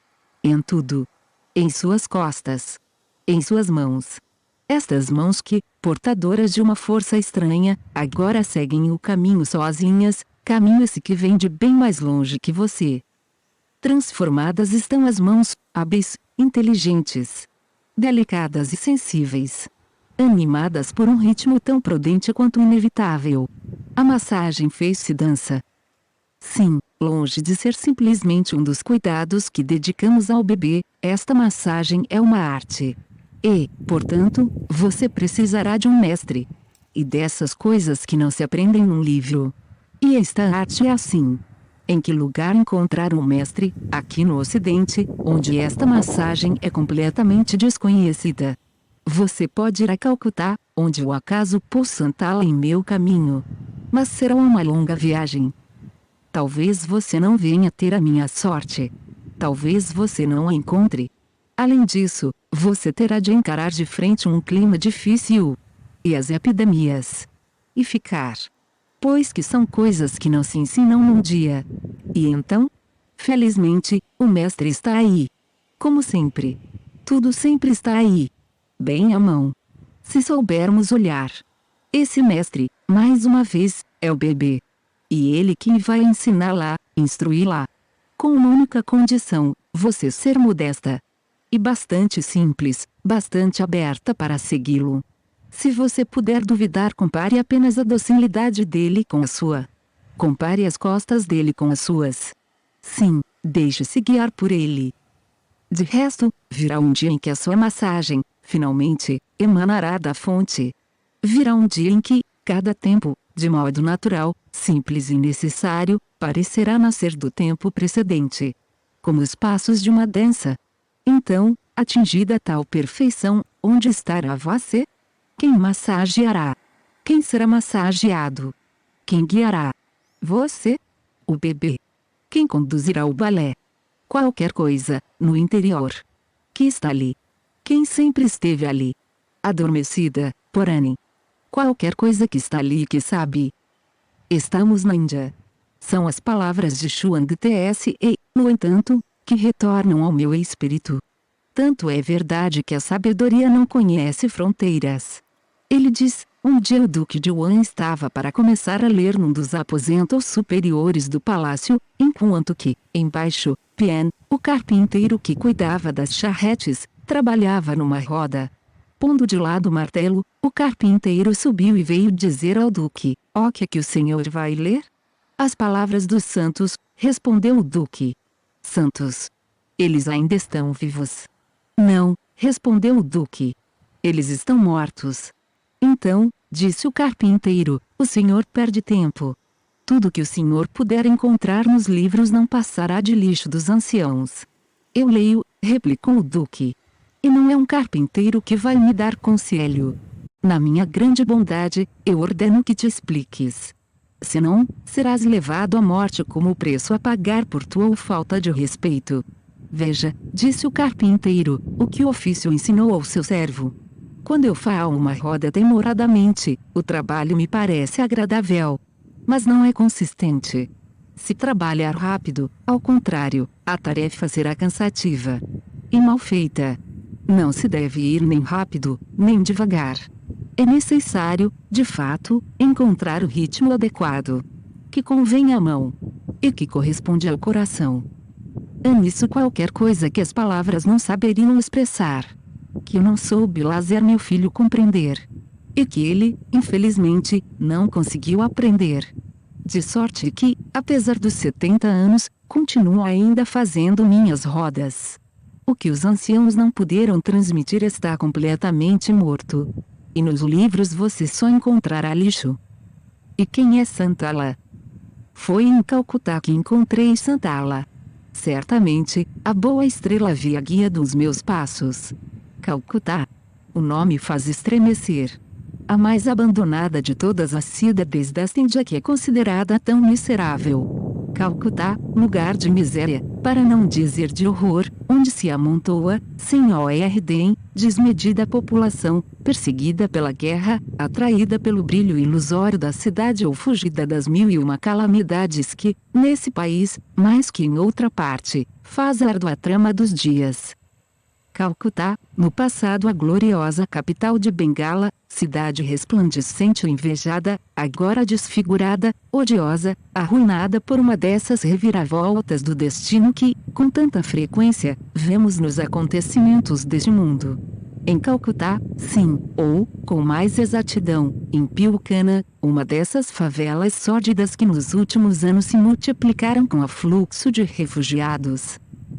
Em tudo. Em suas costas. Em suas mãos. Estas mãos que, portadoras de uma força estranha, agora seguem o caminho sozinhas, caminho esse que vem de bem mais longe que você. Transformadas estão as mãos, hábeis, inteligentes, delicadas e sensíveis. Animadas por um ritmo tão prudente quanto inevitável. A massagem fez-se dança. Sim, longe de ser simplesmente um dos cuidados que dedicamos ao bebê, esta massagem é uma arte. E, portanto, você precisará de um mestre. E dessas coisas que não se aprendem num livro. E esta arte é assim. Em que lugar encontrar um mestre, aqui no Ocidente, onde esta massagem é completamente desconhecida? Você pode ir a Calcutá, onde o acaso pôs Santala em meu caminho. Mas será uma longa viagem. Talvez você não venha ter a minha sorte. Talvez você não a encontre. Além disso, você terá de encarar de frente um clima difícil. E as epidemias. E ficar. Pois que são coisas que não se ensinam num dia. E então? Felizmente, o mestre está aí. Como sempre. Tudo sempre está aí. Bem à mão. Se soubermos olhar. Esse mestre, mais uma vez, é o bebê. E ele quem vai ensiná-la, instruí-la. Com uma única condição, você ser modesta. E bastante simples, bastante aberta para segui-lo. Se você puder duvidar, compare apenas a docilidade dele com a sua. Compare as costas dele com as suas. Sim, deixe-se guiar por ele. De resto, virá um dia em que a sua massagem, finalmente, emanará da fonte. Virá um dia em que, cada tempo, de modo natural, simples e necessário, parecerá nascer do tempo precedente. Como os passos de uma dança. Então, atingida tal perfeição, onde estará você? Quem massageará? Quem será massageado? Quem guiará? Você? O bebê? Quem conduzirá o balé? Qualquer coisa, no interior. Que está ali. Quem sempre esteve ali. Adormecida, porém. Qualquer coisa que está ali e que sabe. Estamos na Índia. São as palavras de Chuang Tse, no entanto, que retornam ao meu espírito. Tanto é verdade que a sabedoria não conhece fronteiras. Ele diz, um dia o Duque de Yuan estava para começar a ler num dos aposentos superiores do palácio, enquanto que, embaixo, Pian, o carpinteiro que cuidava das charretes, trabalhava numa roda. Pondo de lado o martelo, o carpinteiro subiu e veio dizer ao Duque, ó que o senhor vai ler? As palavras dos santos, respondeu o Duque. Santos. Eles ainda estão vivos. Não, respondeu o Duque. Eles estão mortos. Então, disse o carpinteiro, o senhor perde tempo. Tudo que o senhor puder encontrar nos livros não passará de lixo dos anciãos. Eu leio, replicou o Duque. E não é um carpinteiro que vai me dar conselho. Na minha grande bondade, eu ordeno que te expliques. Senão, serás levado à morte como o preço a pagar por tua falta de respeito. Veja, disse o carpinteiro, o que o ofício ensinou ao seu servo. Quando eu falo uma roda demoradamente, o trabalho me parece agradável. Mas não é consistente. Se trabalhar rápido, ao contrário, a tarefa será cansativa. E mal feita. Não se deve ir nem rápido, nem devagar. É necessário, de fato, encontrar o ritmo adequado. Que convém à mão. E que corresponde ao coração. É nisso qualquer coisa que as palavras não saberiam expressar. Que eu não soube lazer meu filho compreender. e que ele, infelizmente, não conseguiu aprender. De sorte que, apesar dos 70 anos, continuo ainda fazendo minhas rodas. O que os anciãos não puderam transmitir está completamente morto. E nos livros você só encontrará lixo. E quem é Santala? Foi em Calcutá que encontrei Santala. Certamente, a boa estrela via guia dos meus passos. Calcutá. O nome faz estremecer. A mais abandonada de todas as cidades desta Índia que é considerada tão miserável. Calcutá, lugar de miséria, para não dizer de horror, onde se amontoa, sem ordem, desmedida população, perseguida pela guerra, atraída pelo brilho ilusório da cidade ou fugida das mil e uma calamidades que, nesse país, mais que em outra parte, faz a árdua trama dos dias. Calcutá, no passado a gloriosa capital de Bengala, cidade resplandecente e invejada, agora desfigurada, odiosa, arruinada por uma dessas reviravoltas do destino que, com tanta frequência, vemos nos acontecimentos deste mundo. Em Calcutá, sim, ou, com mais exatidão, em Pilcana, uma dessas favelas sórdidas que nos últimos anos se multiplicaram com o afluxo de refugiados.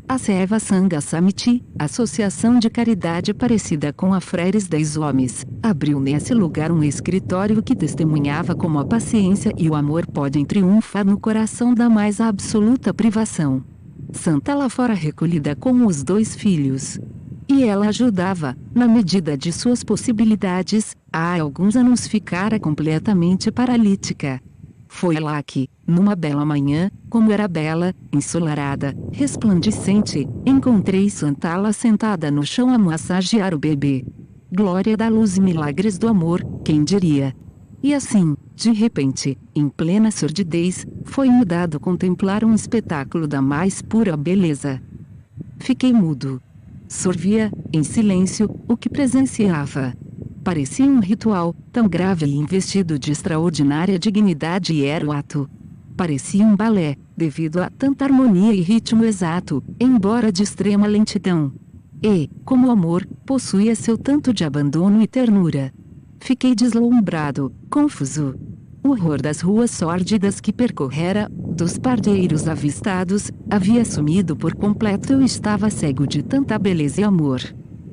A Seva Sangha Samiti, associação de caridade parecida com a Freires das Homens, abriu nesse lugar um escritório que testemunhava como a paciência e o amor podem triunfar no coração da mais absoluta privação. Santala fora recolhida com os 2 filhos. E ela ajudava, na medida de suas possibilidades, há alguns anos ficara completamente paralítica. Foi lá que, numa bela manhã, como era bela, ensolarada, resplandecente, encontrei Santala sentada no chão a massagear o bebê. Glória da luz e milagres do amor, quem diria? E assim, de repente, em plena sordidez, foi-me dado contemplar um espetáculo da mais pura beleza. Fiquei mudo. Sorvia, em silêncio, o que presenciava. Parecia um ritual, tão grave e investido de extraordinária dignidade e era o ato. Parecia um balé, devido a tanta harmonia e ritmo exato, embora de extrema lentidão. E, como o amor, possuía seu tanto de abandono e ternura. Fiquei deslumbrado, confuso. O horror das ruas sórdidas que percorrera, dos pardeiros avistados, havia sumido por completo e eu estava cego de tanta beleza e amor.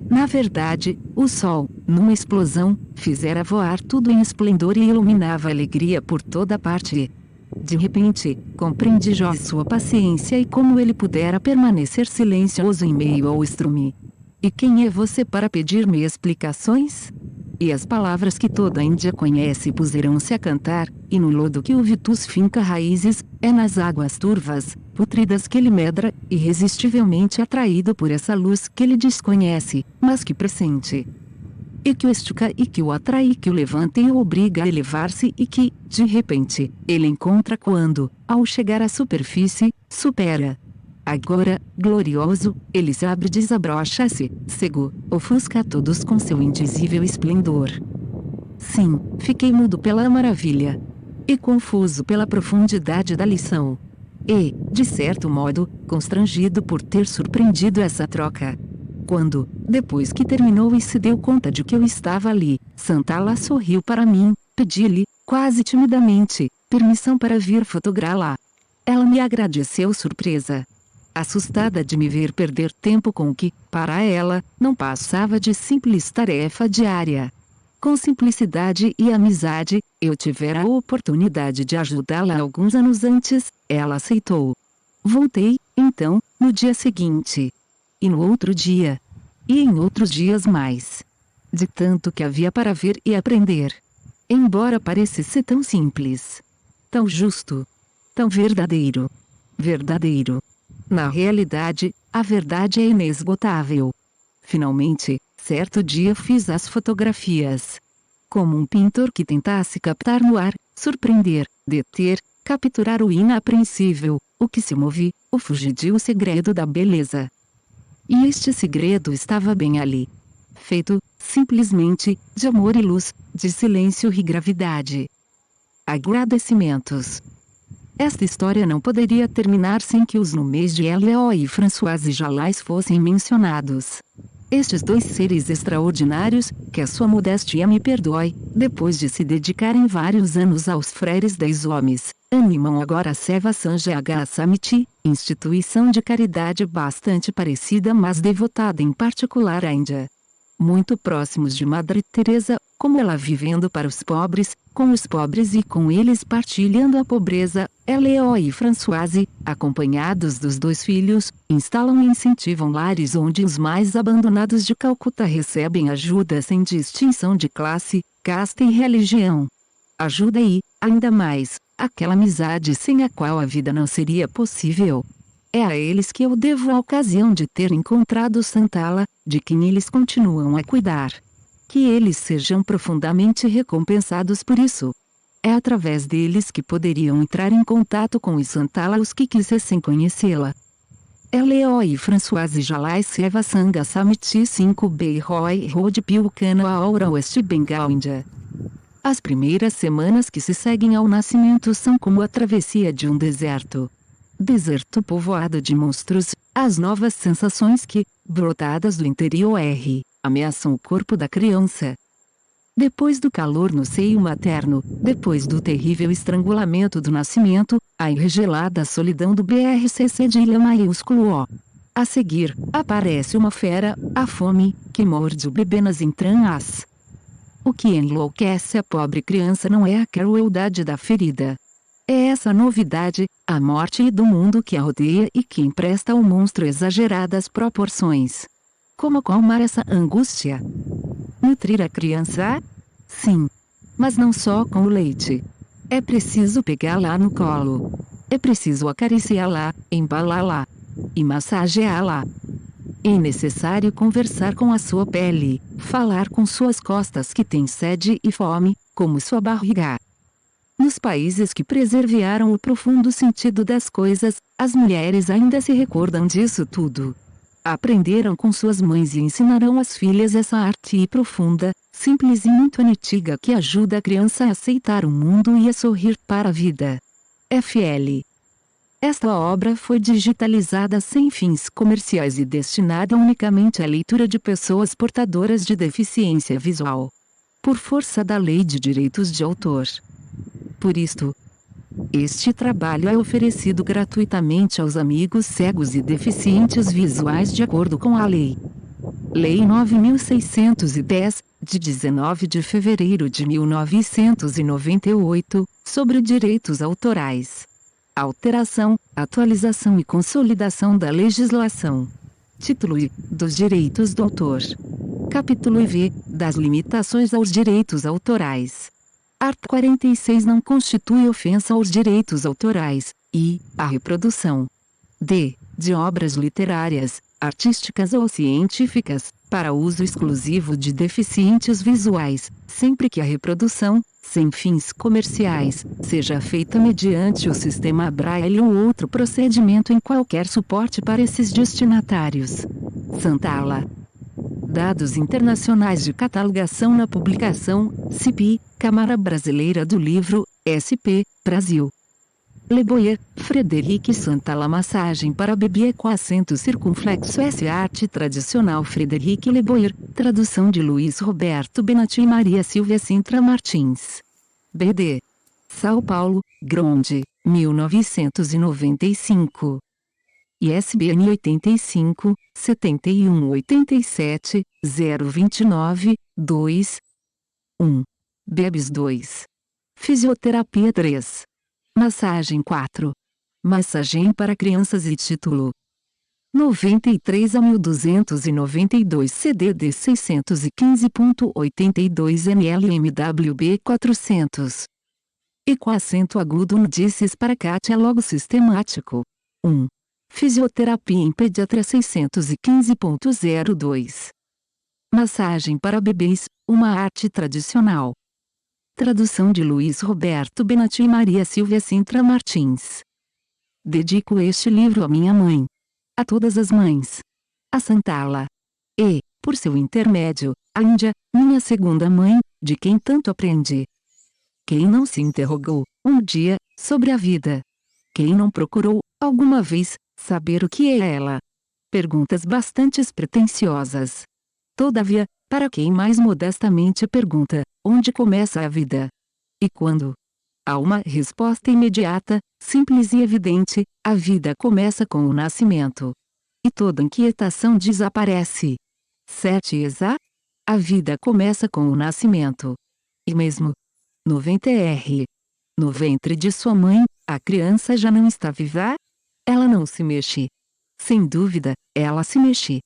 Na verdade, o sol, numa explosão, fizera voar tudo em esplendor e iluminava a alegria por toda parte. De repente, compreendi já sua paciência e como ele pudera permanecer silencioso em meio ao estrume. E quem é você para pedir-me explicações? E as palavras que toda a Índia conhece puseram-se a cantar, e no lodo que o Vitus finca raízes, é nas águas turvas, putridas que ele medra, irresistivelmente atraído por essa luz que ele desconhece, mas que pressente. E que o estica e que o atrai e que o levanta e o obriga a elevar-se e que, de repente, ele encontra quando, ao chegar à superfície, supera. Agora, glorioso, ele se abre e desabrocha-se, cego, ofusca a todos com seu indizível esplendor. Sim, fiquei mudo pela maravilha. E confuso pela profundidade da lição. E, de certo modo, constrangido por ter surpreendido essa troca. Quando, depois que terminou e se deu conta de que eu estava ali, Santala sorriu para mim, pedi-lhe, quase timidamente, permissão para vir fotografá-la. Ela me agradeceu surpresa. Assustada de me ver perder tempo com o que, para ela, não passava de simples tarefa diária. Com simplicidade e amizade, eu tivera a oportunidade de ajudá-la alguns anos antes, ela aceitou. Voltei, então, no dia seguinte. E no outro dia. E em outros dias mais. De tanto que havia para ver e aprender. Embora parecesse tão simples. Tão justo. Tão verdadeiro. Verdadeiro. Na realidade, a verdade é inesgotável. Finalmente, certo dia fiz as fotografias. Como um pintor que tentasse captar no ar, surpreender, deter, capturar o inapreensível, o que se move, o fugidio segredo da beleza. E este segredo estava bem ali. Feito, simplesmente, de amor e luz, de silêncio e gravidade. Agradecimentos. Esta história não poderia terminar sem que os nomes de Elio e Françoise Jalais fossem mencionados. Estes dois seres extraordinários, que a sua modéstia me perdoe, depois de se dedicarem vários anos aos freires da Islâmis, animam agora a Seva Sanjaya Samiti, instituição de caridade bastante parecida mas devotada em particular à Índia. Muito próximos de Madre Teresa, como ela vivendo para os pobres, com os pobres e com eles partilhando a pobreza, Léo e Françoise, acompanhados dos dois filhos, instalam e incentivam lares onde os mais abandonados de Calcutá recebem ajuda sem distinção de classe, casta e religião. Ajuda e, ainda mais, aquela amizade sem a qual a vida não seria possível. É a eles que eu devo a ocasião de ter encontrado Santala, de quem eles continuam a cuidar. Que eles sejam profundamente recompensados por isso. É através deles que poderiam entrar em contato com Santala os que quisessem conhecê-la. Léo e Françoise Jalai Seva Sangha Samiti 5B Roy Road Pilcana Aura West Bengal Índia. As primeiras semanas que se seguem ao nascimento são como a travessia de um deserto. Deserto povoado de monstros, as novas sensações que, brotadas do interior ameaçam o corpo da criança. Depois do calor no seio materno, depois do terrível estrangulamento do nascimento, a enregelada solidão do BRCC de ilha maiúsculo O. A seguir, aparece uma fera, a fome, que morde o bebê nas entranhas. O que enlouquece a pobre criança não é a crueldade da ferida. É essa novidade, a morte e do mundo que a rodeia e que empresta ao monstro exageradas proporções. Como acalmar essa angústia? Nutrir a criança? Sim. Mas não só com o leite. É preciso pegá-la no colo. É preciso acariciá-la, embalá-la e massageá-la. É necessário conversar com a sua pele, falar com suas costas que têm sede e fome, como sua barriga. Nos países que preservaram o profundo sentido das coisas, as mulheres ainda se recordam disso tudo. Aprenderam com suas mães e ensinarão às filhas essa arte profunda, simples e muito antiga que ajuda a criança a aceitar o mundo e a sorrir para a vida. FL. Esta obra foi digitalizada sem fins comerciais e destinada unicamente à leitura de pessoas portadoras de deficiência visual. Por força da Lei de Direitos de Autor. Por isto, este trabalho é oferecido gratuitamente aos amigos cegos e deficientes visuais de acordo com a Lei. Lei 9.610, de 19 de fevereiro de 1998, sobre direitos autorais. Alteração, atualização e consolidação da legislação. Título I, dos direitos do autor. Capítulo IV, das limitações aos direitos autorais. Art. 46 não constitui ofensa aos direitos autorais, e, a reprodução d. de obras literárias, artísticas ou científicas, para uso exclusivo de deficientes visuais, sempre que a reprodução, sem fins comerciais, seja feita mediante o sistema Braille ou outro procedimento em qualquer suporte para esses destinatários. Santala. Dados internacionais de catalogação na publicação, CIP, Câmara Brasileira do Livro, SP, Brasil. Le Boyer, Frederic Santala Massagem para bebê com acento circunflexo S. Arte tradicional Frederic Le Boyer, tradução de Luiz Roberto Benatti e Maria Silvia Sintra Martins. BD. São Paulo, Gronde, 1995. ISBN 85, 71 87, 029, 2. 1. Bebes 2. Fisioterapia 3. Massagem 4. Massagem para crianças e título 93 a 1292 CDD 615.82 NLMWB 400. E com acento agudo no disses para Kátia logo sistemático. 1. Fisioterapia em pediatra 615.02. Massagem para bebês, uma arte tradicional. Tradução de Luiz Roberto Benatti e Maria Silvia Sintra Martins. Dedico este livro à minha mãe. A todas as mães. A Santala. E, por seu intermédio, a Índia, minha segunda mãe, de quem tanto aprendi. Quem não se interrogou, um dia, sobre a vida? Quem não procurou, alguma vez, saber o que é ela? Perguntas bastante pretensiosas. Todavia, para quem mais modestamente pergunta, onde começa a vida? E quando? Há uma resposta imediata, simples e evidente: a vida começa com o nascimento. E toda inquietação desaparece. 7 exa? A vida começa com o nascimento. E mesmo 90 no ventre de sua mãe, a criança já não está viva? Ela não se mexe. Sem dúvida, ela se mexe.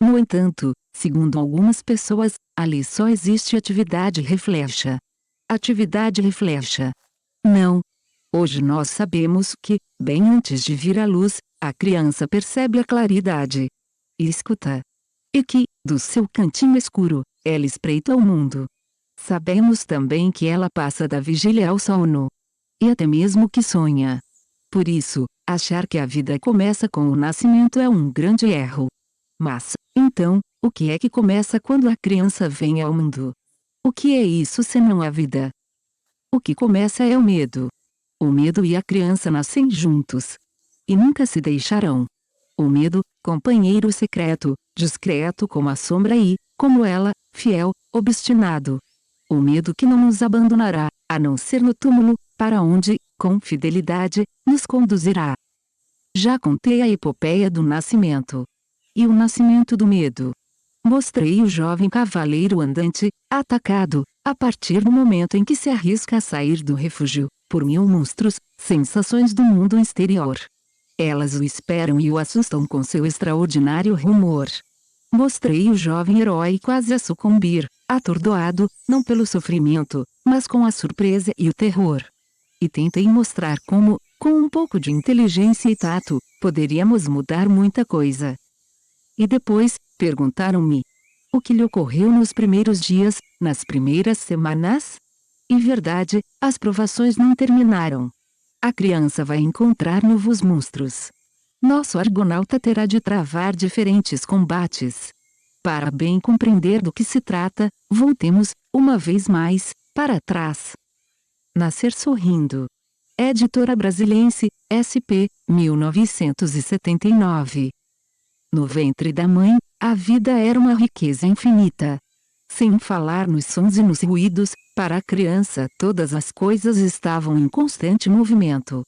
No entanto, segundo algumas pessoas, ali só existe atividade reflexa. Atividade reflexa. Não. Hoje nós sabemos que, bem antes de vir à luz, a criança percebe a claridade. E escuta. E que, do seu cantinho escuro, ela espreita o mundo. Sabemos também que ela passa da vigília ao sono. E até mesmo que sonha. Por isso, achar que a vida começa com o nascimento é um grande erro. Mas, então, o que é que começa quando a criança vem ao mundo? O que é isso senão a vida? O que começa é o medo. O medo e a criança nascem juntos. E nunca se deixarão. O medo, companheiro secreto, discreto como a sombra e, como ela, fiel, obstinado. O medo que não nos abandonará, a não ser no túmulo, para onde, com fidelidade, nos conduzirá. Já contei a epopeia do nascimento. E o nascimento do medo. Mostrei o jovem cavaleiro andante, atacado, a partir do momento em que se arrisca a sair do refúgio, por 1000 monstros, sensações do mundo exterior. Elas o esperam e o assustam com seu extraordinário rumor. Mostrei o jovem herói quase a sucumbir, atordoado, não pelo sofrimento, mas com a surpresa e o terror. E tentei mostrar como, com um pouco de inteligência e tato, poderíamos mudar muita coisa. E depois, perguntaram-me: o que lhe ocorreu nos primeiros dias, nas primeiras semanas? Em verdade, as provações não terminaram. A criança vai encontrar novos monstros. Nosso argonauta terá de travar diferentes combates. Para bem compreender do que se trata, voltemos, uma vez mais, para trás. Nascer sorrindo. Editora Brasiliense, SP, 1979. No ventre da mãe, a vida era uma riqueza infinita. Sem falar nos sons e nos ruídos, para a criança todas as coisas estavam em constante movimento.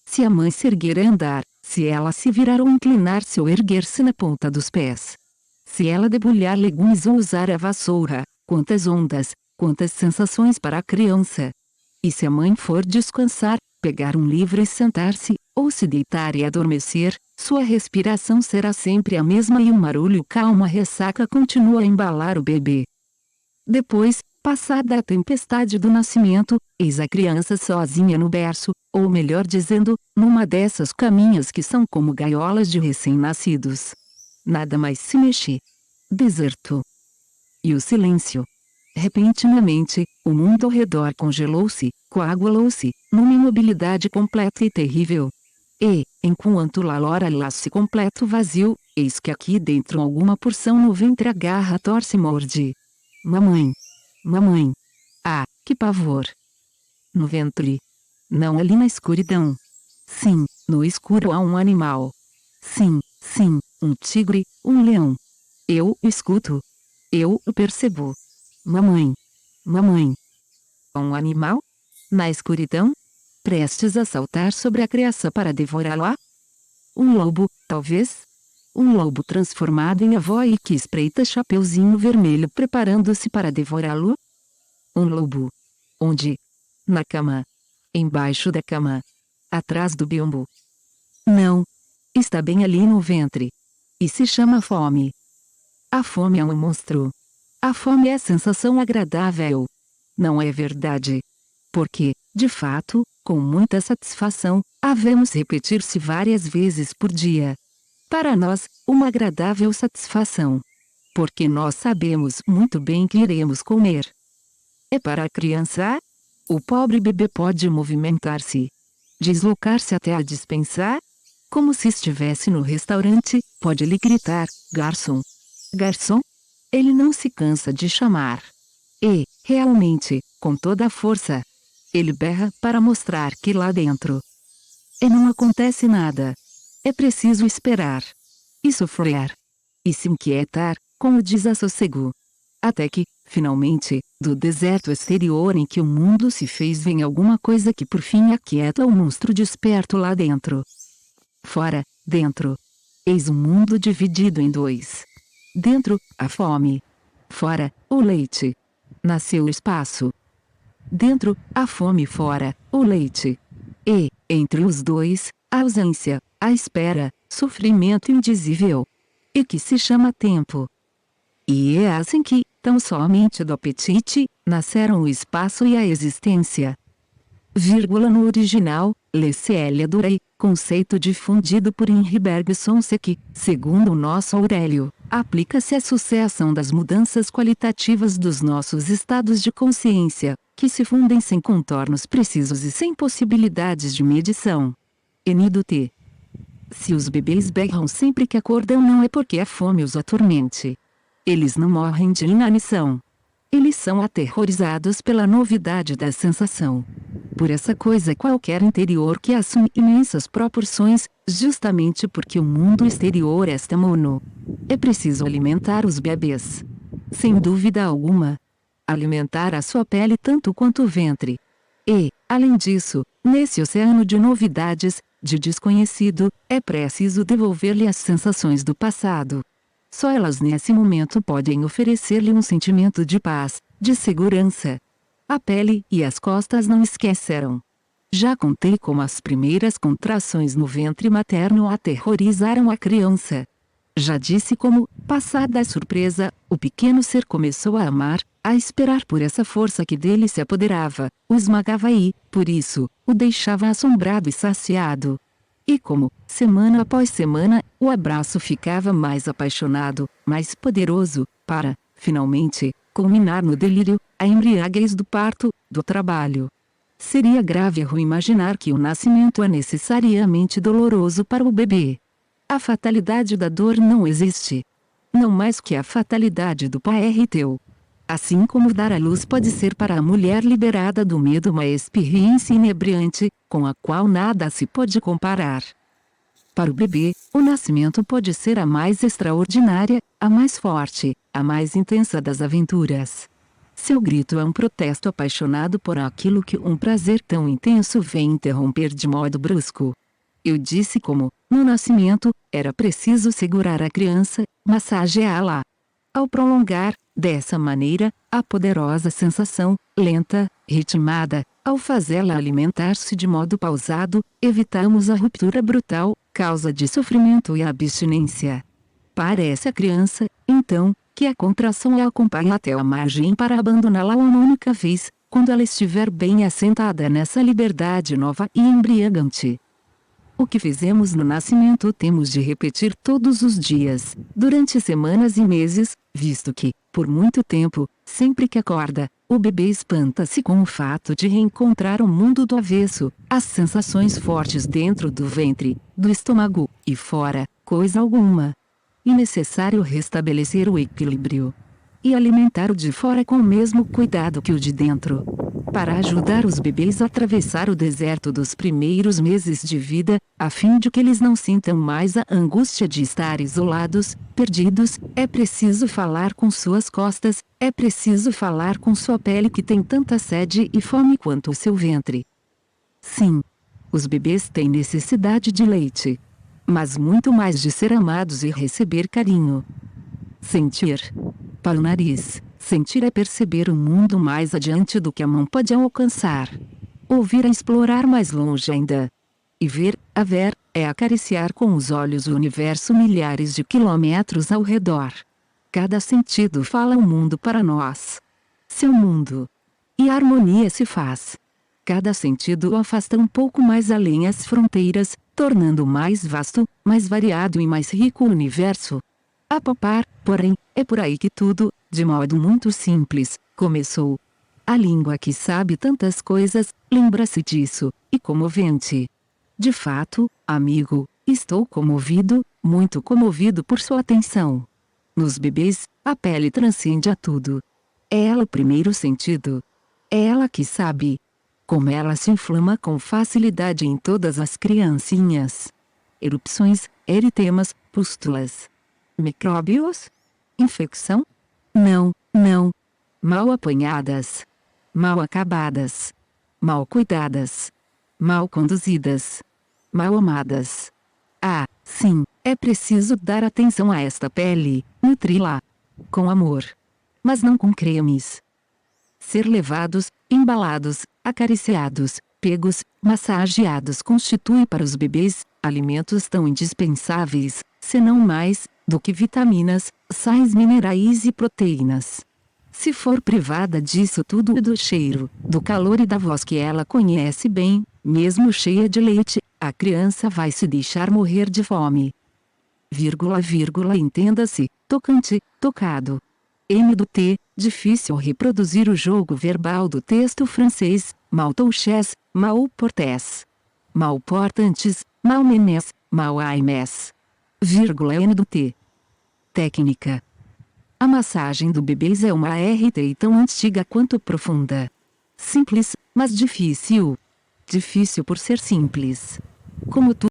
Se a mãe se erguer a andar, se ela se virar ou inclinar-se ou erguer-se na ponta dos pés. Se ela debulhar legumes ou usar a vassoura, quantas ondas, quantas sensações para a criança. E se a mãe for descansar, pegar um livro e sentar-se, ou se deitar e adormecer, sua respiração será sempre a mesma e um marulho calmo a ressaca continua a embalar o bebê. Depois, passada a tempestade do nascimento, eis a criança sozinha no berço, ou melhor dizendo, numa dessas caminhas que são como gaiolas de recém-nascidos. Nada mais se mexe. Deserto. E o silêncio. Repentinamente, o mundo ao redor congelou-se, coagulou-se, numa imobilidade completa e terrível. E, enquanto lá-se completo vazio, eis que aqui dentro alguma porção no ventre agarra, torce e morde. Mamãe! Mamãe! Ah, que pavor! No ventre. Não ali na escuridão. Sim, no escuro há um animal. Sim, um tigre, um leão. Eu o escuto. Eu o percebo. Mamãe! Mamãe! Um animal? Na escuridão? Prestes a saltar sobre a criança para devorá-la? Um lobo, talvez? Um lobo transformado em avó e que espreita Chapeuzinho Vermelho preparando-se para devorá-lo? Um lobo. Onde? Na cama. Embaixo da cama. Atrás do biombo. Não. Está bem ali no ventre. E se chama fome. A fome é um monstro. A fome é sensação agradável. Não é verdade? Porque, de fato, com muita satisfação, havemos repetir-se várias vezes por dia. Para nós, uma agradável satisfação. Porque nós sabemos muito bem que iremos comer. É para a criança? O pobre bebê pode movimentar-se. Deslocar-se até a despensa? Como se estivesse no restaurante, pode-lhe gritar: garçom! Garçom? Ele não se cansa de chamar. E, realmente, com toda a força, ele berra para mostrar que lá dentro. E não acontece nada. É preciso esperar. E sofrer. E se inquietar, com o desassossego. Até que, finalmente, do deserto exterior em que o mundo se fez vem alguma coisa que por fim aquieta o monstro desperto lá dentro. Fora, dentro. Eis um mundo dividido em dois. Dentro, a fome. Fora, o leite. Nasceu o espaço. Dentro, a fome, fora, o leite. E, entre os dois, a ausência, a espera, sofrimento indizível. E que se chama tempo. E é assim que, tão somente do apetite, nasceram o espaço e a existência. Vírgula no original, Le Ciel Durei, conceito difundido por Henri Bergson que, segundo o nosso Aurélio, aplica-se à sucessão das mudanças qualitativas dos nossos estados de consciência, que se fundem sem contornos precisos e sem possibilidades de medição. Enido T. Se os bebês berram sempre que acordam não é porque a fome os atormente. Eles não morrem de inanição. Eles são aterrorizados pela novidade da sensação. Por essa coisa qualquer interior que assume imensas proporções, justamente porque o mundo exterior é mono. É preciso alimentar os bebês. Sem dúvida alguma. Alimentar a sua pele tanto quanto o ventre. E, além disso, nesse oceano de novidades, de desconhecido, é preciso devolver-lhe as sensações do passado. Só elas nesse momento podem oferecer-lhe um sentimento de paz, de segurança. A pele e as costas não esqueceram. Já contei como as primeiras contrações no ventre materno aterrorizaram a criança. Já disse como, passada a surpresa, o pequeno ser começou a amar, a esperar por essa força que dele se apoderava, o esmagava e, por isso, o deixava assombrado e saciado. E como, semana após semana, o abraço ficava mais apaixonado, mais poderoso, para, finalmente, culminar no delírio, a embriaguez do parto, do trabalho. Seria grave erro imaginar que o nascimento é necessariamente doloroso para o bebê. A fatalidade da dor não existe. Não mais que a fatalidade do parto. Assim como dar à luz pode ser para a mulher liberada do medo uma experiência inebriante, com a qual nada se pode comparar. Para o bebê, o nascimento pode ser a mais extraordinária, a mais forte, a mais intensa das aventuras. Seu grito é um protesto apaixonado por aquilo que um prazer tão intenso vem interromper de modo brusco. Eu disse como, no nascimento, era preciso segurar a criança, massageá-la. Ao prolongar, dessa maneira, a poderosa sensação, lenta, ritmada, ao fazê-la alimentar-se de modo pausado, evitamos a ruptura brutal, causa de sofrimento e abstinência. Parece a criança, então, que a contração a acompanha até a margem para abandoná-la uma única vez, quando ela estiver bem assentada nessa liberdade nova e embriagante. O que fizemos no nascimento temos de repetir todos os dias, durante semanas e meses, visto que, por muito tempo, sempre que acorda, o bebê espanta-se com o fato de reencontrar o mundo do avesso, as sensações fortes dentro do ventre, do estômago, e fora, coisa alguma. E necessário restabelecer o equilíbrio. E alimentar o de fora com o mesmo cuidado que o de dentro. Para ajudar os bebês a atravessar o deserto dos primeiros meses de vida, a fim de que eles não sintam mais a angústia de estar isolados, perdidos, é preciso falar com suas costas, é preciso falar com sua pele que tem tanta sede e fome quanto o seu ventre. Sim, os bebês têm necessidade de leite. Mas muito mais de ser amados e receber carinho. Sentir. Para o nariz, sentir é perceber o mundo mais adiante do que a mão pode alcançar. Ouvir é explorar mais longe ainda. E ver, a ver, é acariciar com os olhos o universo milhares de quilômetros ao redor. Cada sentido fala o mundo para nós. Seu mundo. E a harmonia se faz. Cada sentido o afasta um pouco mais além as fronteiras, tornando mais vasto, mais variado e mais rico o universo. A palpar, porém, é por aí que tudo, de modo muito simples, começou. A língua que sabe tantas coisas, lembra-se disso, e comovente. De fato, amigo, estou comovido, muito comovido por sua atenção. Nos bebês, a pele transcende a tudo. É ela o primeiro sentido. É ela que sabe. Como ela se inflama com facilidade em todas as criancinhas. Erupções, eritemas, pústulas. Micróbios? Infecção? Não, não. Mal apanhadas. Mal acabadas. Mal cuidadas. Mal conduzidas. Mal amadas. Ah, sim, é preciso dar atenção a esta pele, nutri-la. Com amor. Mas não com cremes. Ser levados, embalados, acariciados, pegos, massageados constitui para os bebês alimentos tão indispensáveis, se não mais, do que vitaminas, sais minerais e proteínas. Se for privada disso tudo e do cheiro, do calor e da voz que ela conhece bem, mesmo cheia de leite, a criança vai se deixar morrer de fome. Vírgula, vírgula, entenda-se, tocante, tocado. M do T, difícil reproduzir o jogo verbal do texto francês, maltouches, malportés. Malportantes, malmenés, malaimes. Vírgula N do T. Técnica. A massagem do bebês é uma RT tão antiga quanto profunda. Simples, mas difícil. Difícil por ser simples. Como tu